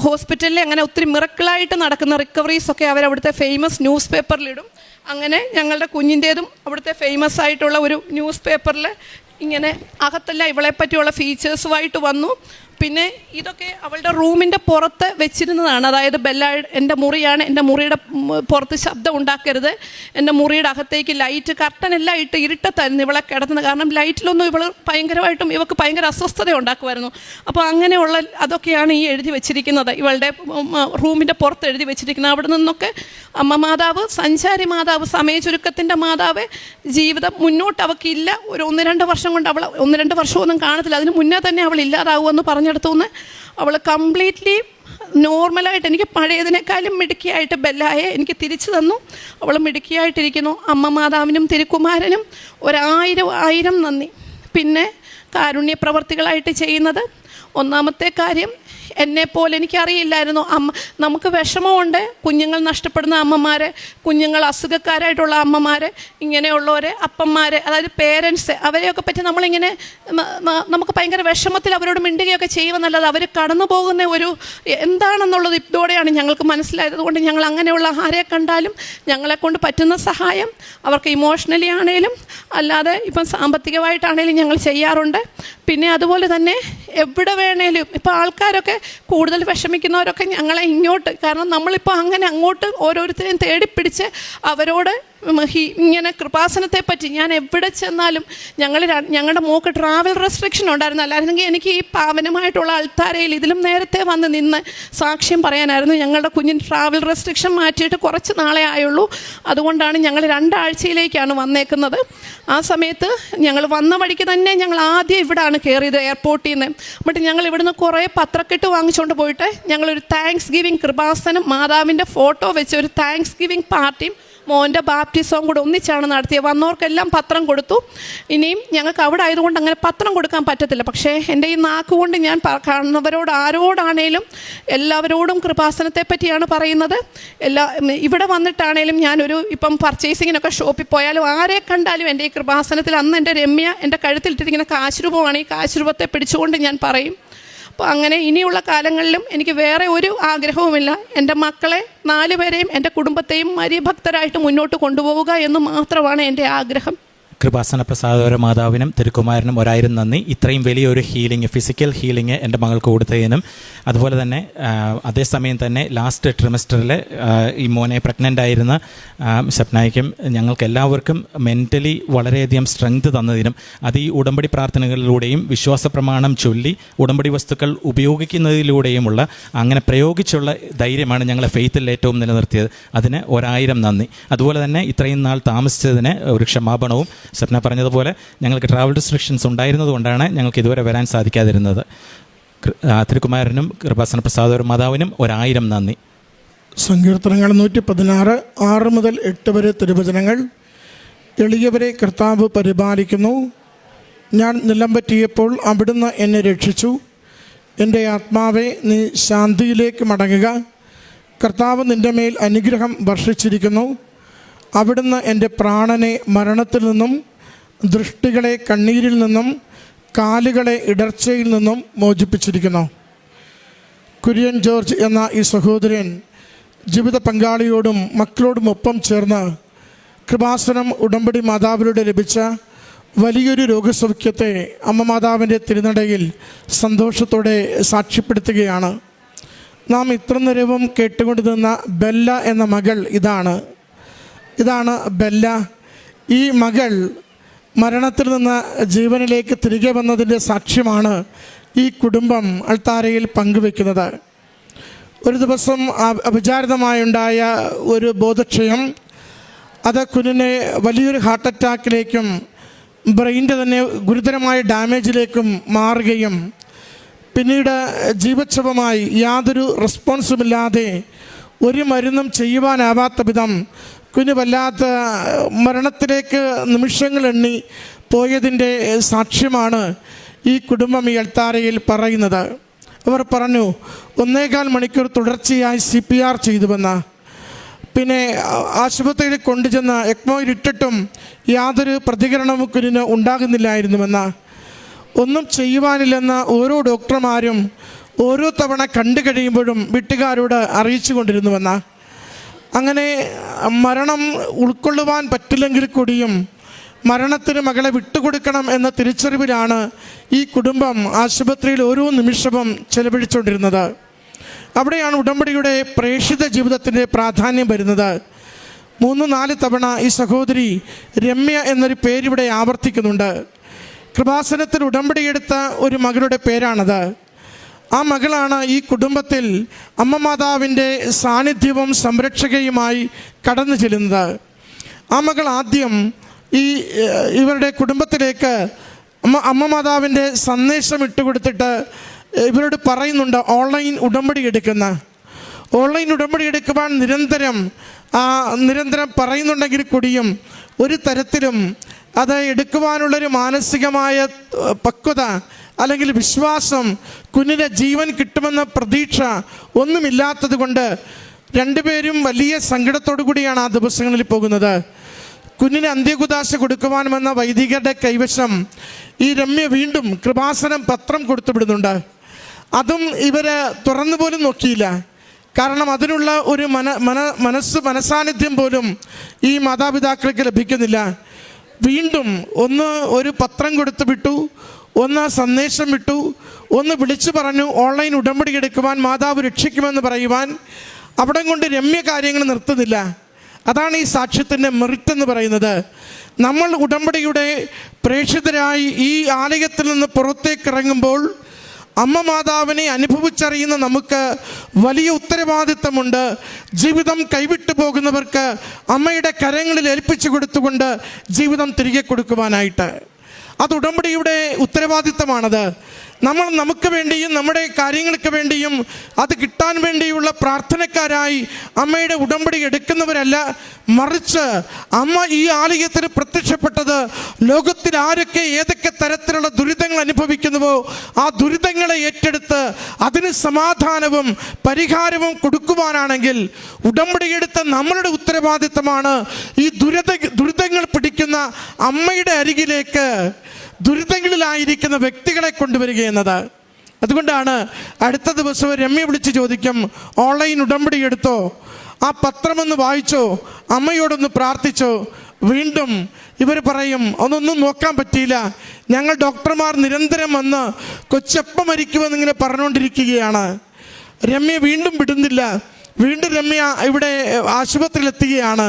ഹോസ്പിറ്റലിൽ അങ്ങനെ ഒത്തിരി മിറക്കിളായിട്ട് നടക്കുന്ന റിക്കവറീസൊക്കെ അവരവിടുത്തെ ഫേമസ് ന്യൂസ് പേപ്പറിലിടും. അങ്ങനെ ഞങ്ങളുടെ കുഞ്ഞിൻ്റേതും അവിടുത്തെ ഫേമസ് ആയിട്ടുള്ള ഒരു ന്യൂസ് പേപ്പറിൽ ഇങ്ങനെ അകത്തെല്ലാം ഇവളെപ്പറ്റിയുള്ള ഫീച്ചേഴ്സുമായിട്ട് വന്നു. പിന്നെ ഇതൊക്കെ അവളുടെ റൂമിൻ്റെ പുറത്ത് വെച്ചിരുന്നതാണ്. അതായത് എൻ്റെ മുറിയാണ്, എൻ്റെ മുറിയുടെ പുറത്ത് ശബ്ദം ഉണ്ടാക്കരുത്, എൻ്റെ മുറിയുടെ അകത്തേക്ക് ലൈറ്റ് കർട്ടനെല്ലാം ഇട്ട് ഇരുട്ടത്തായിരുന്നു ഇവളെ കിടത്തുന്നത്. കാരണം ലൈറ്റിലൊന്നും ഇവൾക്ക് ഭയങ്കര അസ്വസ്ഥത ഉണ്ടാക്കുമായിരുന്നു. അപ്പോൾ അങ്ങനെയുള്ള അതൊക്കെയാണ് ഈ എഴുതി വെച്ചിരിക്കുന്നത്, ഇവളുടെ റൂമിൻ്റെ പുറത്ത് എഴുതി വെച്ചിരിക്കുന്നത്. അവിടെ നിന്നൊക്കെ അമ്മ മാതാവ്, സഞ്ചാരി മാതാവ്, സമയ ചുരുക്കത്തിൻ്റെ മാതാവ്, ജീവിതം മുന്നോട്ട് അവൾക്കില്ല. ഒരു 1-2 വർഷം കൊണ്ട് 1-2 വർഷമൊന്നും കാണത്തില്ല, അതിന് മുന്നേ തന്നെ അവൾ ഇല്ലാതാവുമെന്ന് പറഞ്ഞെടുത്തുനിന്ന് അവൾ കംപ്ലീറ്റ്ലി നോർമലായിട്ട്, എനിക്ക് പഴയതിനേക്കാളും മിടുക്കിയായിട്ട് ബെല്ലായെ എനിക്ക് തിരിച്ചു തന്നു. അവൾ മിടുക്കിയായിട്ടിരിക്കുന്നു. അമ്മ മാതാവിനും തിരുക്കുമാരനും 1000 നന്ദി. പിന്നെ കാരുണ്യ പ്രവർത്തികളായിട്ട് ചെയ്യുന്നത്, ഒന്നാമത്തെ കാര്യം, എന്നെപ്പോലെ എനിക്കറിയില്ലായിരുന്നു. നമുക്ക് വിഷമമുണ്ട്, കുഞ്ഞുങ്ങൾ നഷ്ടപ്പെടുന്ന അമ്മമാർ, കുഞ്ഞുങ്ങൾ അസുഖക്കാരായിട്ടുള്ള അമ്മമാർ, ഇങ്ങനെയുള്ളവർ, അപ്പന്മാർ, അതായത് പേരൻസ്, അവരെയൊക്കെ പറ്റി നമ്മളിങ്ങനെ നമുക്ക് ഭയങ്കര വിഷമത്തിൽ അവരോട് മിണ്ടുകയൊക്കെ ചെയ്യുമെന്നല്ലാതെ അവർ കടന്നു പോകുന്ന ഒരു എന്താണെന്നുള്ളത് ഇതോടെയാണ് ഞങ്ങൾക്ക് മനസ്സിലായത്. അതുകൊണ്ട് ഞങ്ങൾ അങ്ങനെയുള്ള ആരെ കണ്ടാലും ഞങ്ങളെക്കൊണ്ട് പറ്റുന്ന സഹായം അവർക്ക് ഇമോഷണലി ആണേലും അല്ലാതെ ഇപ്പം സാമ്പത്തികമായിട്ടാണേലും ഞങ്ങൾ ചെയ്യാറുണ്ട്. പിന്നെ അതുപോലെ തന്നെ എവിടെ വേണേലും, ഇപ്പോൾ ആൾക്കാരൊക്കെ കൂടുതൽ വിഷമിക്കുന്നവരൊക്കെ ഞങ്ങളെ ഇങ്ങോട്ട്, കാരണം നമ്മളിപ്പോൾ അങ്ങനെ അങ്ങോട്ട് ഓരോരുത്തരെയും തേടിപ്പിടിച്ച് അവരോട് ഇങ്ങനെ കൃപാസനത്തെ പറ്റി ഞാൻ എവിടെ ചെന്നാലും, ഞങ്ങളുടെ മോക്ക് ട്രാവൽ റെസ്ട്രിക്ഷൻ ഉണ്ടായിരുന്നു. അല്ലായിരുന്നെങ്കിൽ എനിക്ക് ഈ പാവനമായിട്ടുള്ള അൾത്താരയിൽ ഇതിലും നേരത്തെ വന്ന് നിന്ന് സാക്ഷ്യം പറയാനായിരുന്നു. ഞങ്ങളുടെ കുഞ്ഞിന് ട്രാവൽ റെസ്ട്രിക്ഷൻ മാറ്റിയിട്ട് കുറച്ച് നാളെ ആയുള്ളൂ. അതുകൊണ്ടാണ് ഞങ്ങൾ 2 ആഴ്ചയിലേക്കാണ് വന്നേക്കുന്നത്. ആ സമയത്ത് ഞങ്ങൾ വന്ന വഴിക്ക് തന്നെ ഞങ്ങൾ ആദ്യം ഇവിടെയാണ് കയറിയത്, എയർപോർട്ടിൽ നിന്ന്. എന്നിട്ട് ഞങ്ങൾ ഇവിടുന്ന് കുറേ പത്രക്കെട്ട് വാങ്ങിച്ചുകൊണ്ട് പോയിട്ട് ഞങ്ങളൊരു താങ്ക്സ് ഗിവിങ് കൃപാസനം, മാതാവിൻ്റെ ഫോട്ടോ വെച്ച് ഒരു താങ്ക്സ് ഗിവിങ് പാർട്ടിയും മോൻ്റെ ബാപ്റ്റിസവും കൂടെ ഒന്നിച്ചാണ് നടത്തിയത്. വന്നവർക്കെല്ലാം പത്രം കൊടുത്തു. ഇനിയും ഞങ്ങൾക്ക് അവിടെ ആയതുകൊണ്ട് അങ്ങനെ പത്രം കൊടുക്കാൻ പറ്റത്തില്ല. പക്ഷേ എൻ്റെ ഈ നാക്കുകൊണ്ട് ഞാൻ കാണുന്നവരോട് ആരോടാണേലും എല്ലാവരോടും കൃപാസനത്തെ പറ്റിയാണ് പറയുന്നത്. ഇവിടെ വന്നിട്ടാണേലും ഇപ്പം പർച്ചേസിങ്ങിനൊക്കെ ഷോപ്പിൽ പോയാലും ആരെ കണ്ടാലും എൻ്റെ ഈ കൃപാസനത്തിൽ, അന്ന് എൻ്റെ രമ്യ എൻ്റെ കഴുത്തിലിട്ടിരിക്കുന്ന കാശുരൂപമാണ്, ഈ കാശുരൂപത്തെ പിടിച്ചുകൊണ്ട് ഞാൻ പറയും, അപ്പോൾ അങ്ങനെ ഇനിയുള്ള കാലങ്ങളിലും എനിക്ക് വേറെ ഒരു ആഗ്രഹവുമില്ല. എൻ്റെ മക്കളെ 4 പേരെയും എൻ്റെ കുടുംബത്തെയും മരിഭക്തരായിട്ട് മുന്നോട്ട് കൊണ്ടുപോവുക എന്ന് മാത്രമാണ് എൻ്റെ ആഗ്രഹം. കൃപാസന പ്രസാദപര മാതാവിനും തിരുക്കുമാരനും 1000 നന്ദി. ഇത്രയും വലിയൊരു ഹീലിംഗ്, ഫിസിക്കൽ ഹീലിംഗ് എൻ്റെ മകൾക്ക് കൊടുത്തതിനും, അതുപോലെ തന്നെ അതേസമയം തന്നെ ലാസ്റ്റ് ട്രിമസ്റ്ററിൽ ഈ മോനെ പ്രഗ്നൻ്റ് ആയിരുന്ന സപ്നായ്ക്കും ഞങ്ങൾക്ക് എല്ലാവർക്കും മെൻ്റലി വളരെയധികം സ്ട്രെങ്ത് തന്നതിനും, അത് ഈ ഉടമ്പടി പ്രാർത്ഥനകളിലൂടെയും വിശ്വാസ പ്രമാണം ചൊല്ലി ഉടമ്പടി വസ്തുക്കൾ ഉപയോഗിക്കുന്നതിലൂടെയുമുള്ള അങ്ങനെ പ്രയോഗിച്ചുള്ള ധൈര്യമാണ് ഞങ്ങളെ ഫെയ്ത്തിൽ ഏറ്റവും നിലനിർത്തിയത്. അതിന് 1000 നന്ദി. അതുപോലെ തന്നെ ഇത്രയും നാൾ താമസിച്ചതിന് ഒരു ക്ഷമാപണവും. സപ്ന പറഞ്ഞതുപോലെ ഞങ്ങൾക്ക് ട്രാവൽ റെസ്ട്രിക്ഷൻസ് ഉണ്ടായിരുന്നതുകൊണ്ടാണ് ഞങ്ങൾക്ക് ഇതുവരെ വരാൻ സാധിക്കാതിരുന്നത്. തിരുക്കുമാരനും കൃപാസന പ്രസാദപര മാതാവിനും 1000 നന്ദി. സങ്കീർത്തനങ്ങൾ 116 6 മുതൽ 8 വരെ തിരുവചനങ്ങൾ. എളിയവരെ കർത്താവ് പരിപാലിക്കുന്നു. ഞാൻ നിലം പറ്റിയപ്പോൾ അവിടുന്ന് എന്നെ രക്ഷിച്ചു. എൻ്റെ ആത്മാവെ, നീ ശാന്തിയിലേക്ക് മടങ്ങുക. കർത്താവ് നിൻ്റെ മേൽ അനുഗ്രഹം വർഷിച്ചിരിക്കുന്നു. അവിടുന്ന് എൻ്റെ പ്രാണനെ മരണത്തിൽ നിന്നും, ദൃഷ്ടികളെ കണ്ണീരിൽ നിന്നും, കാലുകളെ ഇടർച്ചയിൽ നിന്നും മോചിപ്പിച്ചിരിക്കുന്നു. കുര്യൻ ജോർജ് എന്ന ഈ സഹോദരൻ ജീവിത പങ്കാളിയോടും മക്കളോടും ഒപ്പം ചേർന്ന് കൃപാസനം ഉടമ്പടി മാതാവിലൂടെ ലഭിച്ച വലിയൊരു രോഗസൗഖ്യത്തെ അമ്മ മാതാവിൻ്റെ തിരുനടയിൽ സന്തോഷത്തോടെ സാക്ഷ്യപ്പെടുത്തുകയാണ്. നാം ഇത്ര നേരവും കേട്ടുകൊണ്ട് നിന്ന ബെല്ല എന്ന മകൾ ഇതാണ് ബെല്ല. ഈ മകൾ മരണത്തിൽ നിന്ന് ജീവനിലേക്ക് തിരികെ വന്നതിൻ്റെ സാക്ഷ്യമാണ് ഈ കുടുംബം അൾത്താരയിൽ പങ്കുവെക്കുന്നത്. ഒരു ദിവസം അവിചാരിതമായുണ്ടായ ഒരു ബോധക്ഷയം അത് കുഞ്ഞിനെ വലിയൊരു ഹാർട്ട് അറ്റാക്കിലേക്കും ബ്രെയിൻ്റെ തന്നെ ഗുരുതരമായ ഡാമേജിലേക്കും മാറുകയും പിന്നീട് ജീവച്ഛവമായി യാതൊരു റെസ്പോൺസുമില്ലാതെ ഒരു മരുന്നും ചെയ്യുവാനാവാത്ത വിധം കുഞ്ഞ് വല്ലാത്ത മരണത്തിലേക്ക് നിമിഷങ്ങൾ എണ്ണി പോയതിൻ്റെ സാക്ഷ്യമാണ് ഈ കുടുംബം ഈ അൾത്താരയിൽ പറയുന്നത്. അവർ പറഞ്ഞു 1.25 മണിക്കൂർ തുടർച്ചയായി CPR ചെയ്തുവെന്ന്. പിന്നെ ആശുപത്രിയിൽ കൊണ്ടുചെന്ന് എക്മോയിൽ ഇട്ടിട്ടും യാതൊരു പ്രതികരണവും കുഞ്ഞിന് ഉണ്ടാകുന്നില്ലായിരുന്നുവെന്ന്. ഒന്നും ചെയ്യുവാനില്ലെന്ന് ഓരോ ഡോക്ടർമാരും ഓരോ തവണ കണ്ടു കഴിയുമ്പോഴും വീട്ടുകാരോട് അറിയിച്ചു കൊണ്ടിരുന്നുവെന്ന്. അങ്ങനെ മരണം ഉൾക്കൊള്ളുവാൻ പറ്റില്ലെങ്കിൽ കൂടിയും മരണത്തിന് മകളെ വിട്ടുകൊടുക്കണം എന്ന തിരിച്ചറിവിലാണ് ഈ കുടുംബം ആശുപത്രിയിൽ ഓരോ നിമിഷവും ചെലവഴിച്ചുകൊണ്ടിരുന്നത്. അവിടെയാണ് ഉടമ്പടിയുടെ പ്രേക്ഷിത ജീവിതത്തിൻ്റെ പ്രാധാന്യം വരുന്നത്. 3-4 തവണ ഈ സഹോദരി രമ്യ എന്നൊരു പേരിവിടെ ആവർത്തിക്കുന്നുണ്ട്. കൃപാസനത്തിൽ ഉടമ്പടിയെടുത്ത ഒരു മകളുടെ പേരാണത്. ആ മകളാണ് ഈ കുടുംബത്തിൽ അമ്മ മാതാവിൻ്റെ സാന്നിധ്യവും സംരക്ഷകയുമായി കടന്നു ചെല്ലുന്നത്. ആ മകൾ ആദ്യം ഇവരുടെ കുടുംബത്തിലേക്ക് അമ്മ മാതാവിൻ്റെ സന്ദേശം ഇട്ടുകൊടുത്തിട്ട് ഇവരോട് പറയുന്നുണ്ട് ഓൺലൈൻ ഉടമ്പടി എടുക്കുവാൻ നിരന്തരം പറയുന്നുണ്ടെങ്കിൽ കൂടിയും ഒരു തരത്തിലും അത് എടുക്കുവാനുള്ളൊരു മാനസികമായ പക്വത അല്ലെങ്കിൽ വിശ്വാസം, കുഞ്ഞിൻ്റെ ജീവൻ കിട്ടുമെന്ന പ്രതീക്ഷ ഒന്നുമില്ലാത്തത് കൊണ്ട് രണ്ടുപേരും വലിയ സങ്കടത്തോടു കൂടിയാണ് ആ ദിവസങ്ങളിൽ പോകുന്നത്. കുഞ്ഞിന് അന്ത്യകുദാശ കൊടുക്കുവാനുമെന്ന വൈദികരുടെ കൈവശം ഈ രമ്യ വീണ്ടും കൃപാസനം പത്രം കൊടുത്തുവിടുന്നുണ്ട്. അതും ഇവർ തുറന്നു പോലും നോക്കിയില്ല. കാരണം അതിനുള്ള ഒരു മനസാന്നിധ്യം പോലും ഈ മാതാപിതാക്കൾക്ക് ലഭിക്കുന്നില്ല. വീണ്ടും ഒരു പത്രം കൊടുത്തു വിട്ടു, സന്ദേശം വിട്ടു, വിളിച്ചു പറഞ്ഞു ഓൺലൈൻ ഉടമ്പടി എടുക്കുവാൻ, മാതാവ് രക്ഷിക്കുമെന്ന് പറയുവാൻ. അവിടം കൊണ്ട് രമ്യ കാര്യങ്ങൾ നിർത്തുന്നില്ല. അതാണ് ഈ സാക്ഷ്യത്തിൻ്റെ മെറിറ്റ് എന്ന് പറയുന്നത്. നമ്മൾ ഉടമ്പടിയുടെ പ്രേക്ഷിതരായി ഈ ആലയത്തിൽ നിന്ന് പുറത്തേക്ക് ഇറങ്ങുമ്പോൾ അമ്മ മാതാവിനെ അനുഭവിച്ചറിയുന്ന നമുക്ക് വലിയ ഉത്തരവാദിത്തമുണ്ട്. ജീവിതം കൈവിട്ടു പോകുന്നവർക്ക് അമ്മയുടെ കരങ്ങളിൽ ഏൽപ്പിച്ചു കൊടുത്തുകൊണ്ട് ജീവിതം തിരികെ കൊടുക്കുവാനായിട്ട്. അത് ഉടമ്പടിയുടെ ഉത്തരവാദിത്തമാണത്. നമ്മൾ നമുക്ക് വേണ്ടിയും നമ്മുടെ കാര്യങ്ങൾക്ക് വേണ്ടിയും അത് കിട്ടാൻ വേണ്ടിയുള്ള പ്രാർത്ഥനക്കാരായി അമ്മയുടെ ഉടമ്പടി എടുക്കുന്നവരല്ല, മറിച്ച് അമ്മ ഈ ആലയത്തിന് പ്രത്യക്ഷപ്പെട്ടത് ലോകത്തിൽ ആരൊക്കെ ഏതൊക്കെ തരത്തിലുള്ള ദുരിതങ്ങൾ അനുഭവിക്കുന്നുവോ ആ ദുരിതങ്ങളെ ഏറ്റെടുത്ത് അതിന് സമാധാനവും പരിഹാരവും കൊടുക്കുവാനാണെങ്കിൽ ഉടമ്പടിയെടുത്ത നമ്മളുടെ ഉത്തരവാദിത്തമാണ് ഈ ദുരിതങ്ങൾ പിടിക്കുന്ന അമ്മയുടെ അരികിലേക്ക് ദുരിതങ്ങളിലായിരിക്കുന്ന വ്യക്തികളെ കൊണ്ടുവരിക എന്നത്. അതുകൊണ്ടാണ് അടുത്ത ദിവസം രമ്യ വിളിച്ച് ചോദിക്കും, ഓൺലൈൻ ഉടമ്പടി എടുത്തോ, ആ പത്രമൊന്ന് വായിച്ചോ, അമ്മയോടൊന്ന് പ്രാർത്ഥിച്ചോ? വീണ്ടും ഇവർ പറയും, ഒന്നൊന്നും നോക്കാൻ പറ്റിയില്ല, ഞങ്ങൾ ഡോക്ടർമാർ നിരന്തരം വന്ന് കൊച്ചപ്പം മരിക്കുമെന്നിങ്ങനെ പറഞ്ഞുകൊണ്ടിരിക്കുകയാണ്. രമ്യ വീണ്ടും വിടുന്നില്ല. വീണ്ടും രമ്യ ഇവിടെ ആശുപത്രിയിലെത്തുകയാണ്.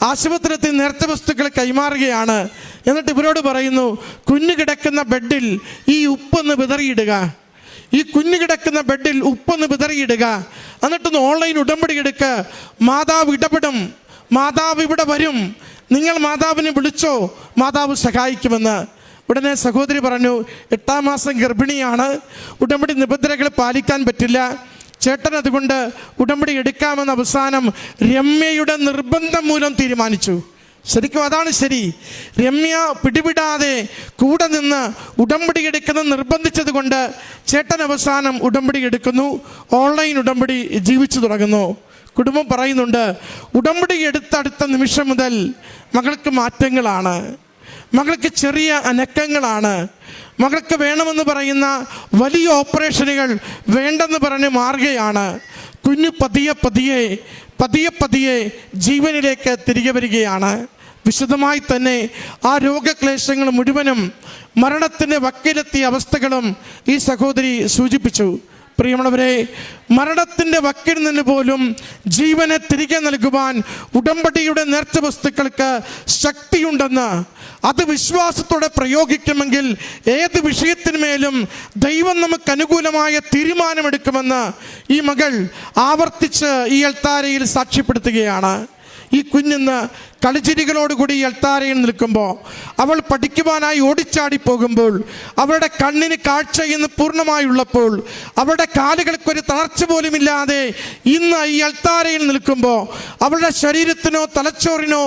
ആശുപത്രിയിലെത്തി നേർച്ച വസ്തുക്കൾ കൈമാറുകയാണ്. എന്നിട്ട് ഇവരോട് പറയുന്നു, കുഞ്ഞ് കിടക്കുന്ന ബെഡിൽ ഈ ഉപ്പൊന്ന് വിതറിയിടുക, ഈ കുഞ്ഞ് കിടക്കുന്ന ബെഡിൽ ഉപ്പൊന്ന് വിതറിയിടുക, എന്നിട്ടൊന്ന് ഓൺലൈൻ ഉടമ്പടി എടുക്കുക. മാതാവ് ഇടപെടും, മാതാവ് ഇവിടെ വരും, നിങ്ങൾ മാതാവിനെ വിളിച്ചോ, മാതാവ് സഹായിക്കുമെന്ന്. ഉടനെ സഹോദരി പറഞ്ഞു, 8ാം മാസം ഗർഭിണിയാണ്, ഉടമ്പടി നിബന്ധനകൾ പാലിക്കാൻ പറ്റില്ല, ചേട്ടൻ അതുകൊണ്ട് ഉടമ്പടി എടുക്കാമെന്ന് അവസാനം രമ്യയുടെ നിർബന്ധം മൂലം തീരുമാനിച്ചു. ശരിക്കും അതാണ് ശരി. രമ്യ പിടിവിടാതെ കൂടെ നിന്ന് ഉടമ്പടി എടുക്കുന്ന നിർബന്ധിച്ചത് കൊണ്ട് ചേട്ടൻ അവസാനം ഉടമ്പടി എടുക്കുന്നു, ഓൺലൈൻ ഉടമ്പടി ജീവിച്ചു തുടങ്ങുന്നു. കുടുംബം പറയുന്നുണ്ട്, ഉടമ്പടി എടുത്തടുത്ത നിമിഷം മുതൽ മകൾക്ക് മാറ്റങ്ങളാണ്, മകൾക്ക് ചെറിയ അനക്കങ്ങളാണ്, മകൾക്ക് വേണമെന്ന് പറയുന്ന വലിയ ഓപ്പറേഷനുകൾ വേണ്ടെന്ന് പറഞ്ഞ് മാറുകയാണ്. കുഞ്ഞു പതിയെ പതിയെ പതിയെ പതിയെ ജീവനിലേക്ക് തിരികെ വരികയാണ്. വിശദമായി തന്നെ ആ രോഗക്ലേശങ്ങൾ മുഴുവനും മരണത്തിൻ്റെ വക്കിലെത്തിയ അവസ്ഥകളും ഈ സഹോദരി സൂചിപ്പിച്ചു. പ്രിയമുള്ളവരെ, മരണത്തിൻ്റെ വക്കിൽ നിന്ന് പോലും ജീവനെ തിരികെ നൽകുവാൻ ഉടമ്പടിയുടെ നേർച്ച വസ്തുക്കൾക്ക് ശക്തിയുണ്ടെന്ന്, അത് വിശ്വാസത്തോടെ പ്രയോഗിക്കുമെങ്കിൽ ഏത് വിഷയത്തിന്മേലും ദൈവം നമുക്ക് അനുകൂലമായ തീരുമാനമെടുക്കുമെന്ന് ഈ മകൾ ആവർത്തിച്ച് ഈ അൾത്താരയിൽ സാക്ഷ്യപ്പെടുത്തുകയാണ്. ഈ കുഞ്ഞിന്ന് കളിച്ചിരികളോടുകൂടി ഈ അൾത്താരയിൽ നിൽക്കുമ്പോൾ, അവൾ പഠിക്കുവാനായി ഓടിച്ചാടി പോകുമ്പോൾ, അവളുടെ കണ്ണിന് കാഴ്ച ഇന്ന് പൂർണ്ണമായുള്ളപ്പോൾ, അവളുടെ കാലുകൾക്കൊരു തളർച്ച പോലുമില്ലാതെ ഇന്ന് ഈ അൾത്താരയിൽ നിൽക്കുമ്പോൾ, അവളുടെ ശരീരത്തിനോ തലച്ചോറിനോ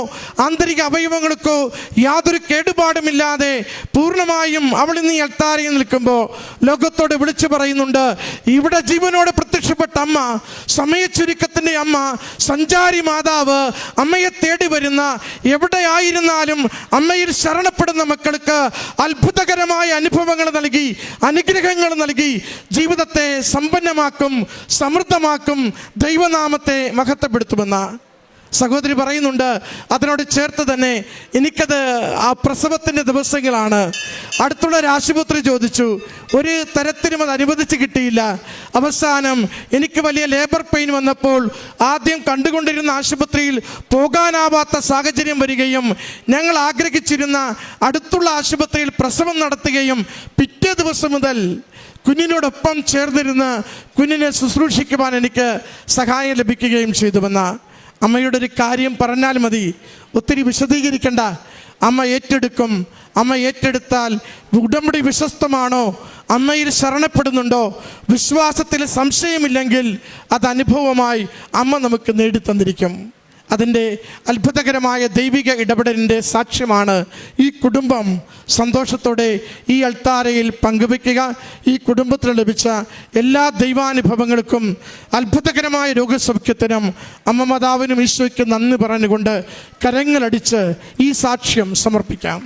ആന്തരിക അവയവങ്ങൾക്കോ യാതൊരു കേടുപാടുമില്ലാതെ പൂർണ്ണമായും അവൾ ഇന്ന് ഈ അൾത്താരയിൽ നിൽക്കുമ്പോൾ ലോകത്തോട് വിളിച്ചു പറയുന്നുണ്ട്, ഇവിടെ ജീവനോട് പ്രത്യക്ഷപ്പെട്ട അമ്മ, സമയച്ചുരുക്കത്തിൻ്റെ അമ്മ, സഞ്ചാരി മാതാവ്, അമ്മയെ തേടി വരുന്ന, എവിടെയായിരുന്നാലും അമ്മയിൽ ശരണപ്പെടുന്ന മക്കൾക്ക് അത്ഭുതകരമായ അനുഭവങ്ങൾ നൽകി, അനുഗ്രഹങ്ങൾ നൽകി ജീവിതത്തെ സമ്പന്നമാക്കും, സമൃദ്ധമാക്കും, ദൈവനാമത്തെ മഹത്വപ്പെടുത്തുമെന്ന് സഹോദരി പറയുന്നുണ്ട്. അതിനോട് ചേർത്ത് തന്നെ എനിക്കത് ആ പ്രസവത്തിൻ്റെ ദിവസങ്ങളാണ്. അടുത്തുള്ള ഒരു ആശുപത്രി ചോദിച്ചു, ഒരു തരത്തിലും അത് അനുവദിച്ച് കിട്ടിയില്ല. അവസാനം എനിക്ക് വലിയ ലേബർ പെയിൻ വന്നപ്പോൾ ആദ്യം കണ്ടുകൊണ്ടിരുന്ന ആശുപത്രിയിൽ പോകാനാവാത്ത സാഹചര്യം വരികയും ഞങ്ങൾ ആഗ്രഹിച്ചിരുന്ന അടുത്തുള്ള ആശുപത്രിയിൽ പ്രസവം നടത്തുകയും പിറ്റേ ദിവസം മുതൽ കുഞ്ഞിനോടൊപ്പം ചേർന്നിരുന്ന് കുഞ്ഞിനെ ശുശ്രൂഷിക്കുവാൻ എനിക്ക് സഹായം ലഭിക്കുകയും ചെയ്തുവെന്ന അമ്മയുടെ ഒരു കാര്യം പറഞ്ഞാൽ മതി, ഒത്തിരി വിശദീകരിക്കേണ്ട. അമ്മ ഏറ്റെടുക്കും. അമ്മ ഏറ്റെടുത്താൽ ഉടമ്പടി വിശ്വസ്തമാണോ, അമ്മയിൽ ശരണപ്പെടുന്നുണ്ടോ, വിശ്വാസത്തിൽ സംശയമില്ലെങ്കിൽ അത് അനുഭവമായി അമ്മ നമുക്ക് നേടിത്തന്നിരിക്കും. അതിൻ്റെ അത്ഭുതകരമായ ദൈവിക ഇടപെടലിൻ്റെ സാക്ഷ്യമാണ് ഈ കുടുംബം സന്തോഷത്തോടെ ഈ അൾത്താരയിൽ പങ്കുവയ്ക്കുക. ഈ കുടുംബത്തിന് ലഭിച്ച എല്ലാ ദൈവാനുഭവങ്ങൾക്കും അത്ഭുതകരമായ രോഗസൗഖ്യത്തിനും അമ്മ മാതാവിനും ഈശോയ്ക്ക് നന്ദി പറഞ്ഞുകൊണ്ട് കരങ്ങളടിച്ച് ഈ സാക്ഷ്യം സമർപ്പിക്കാം.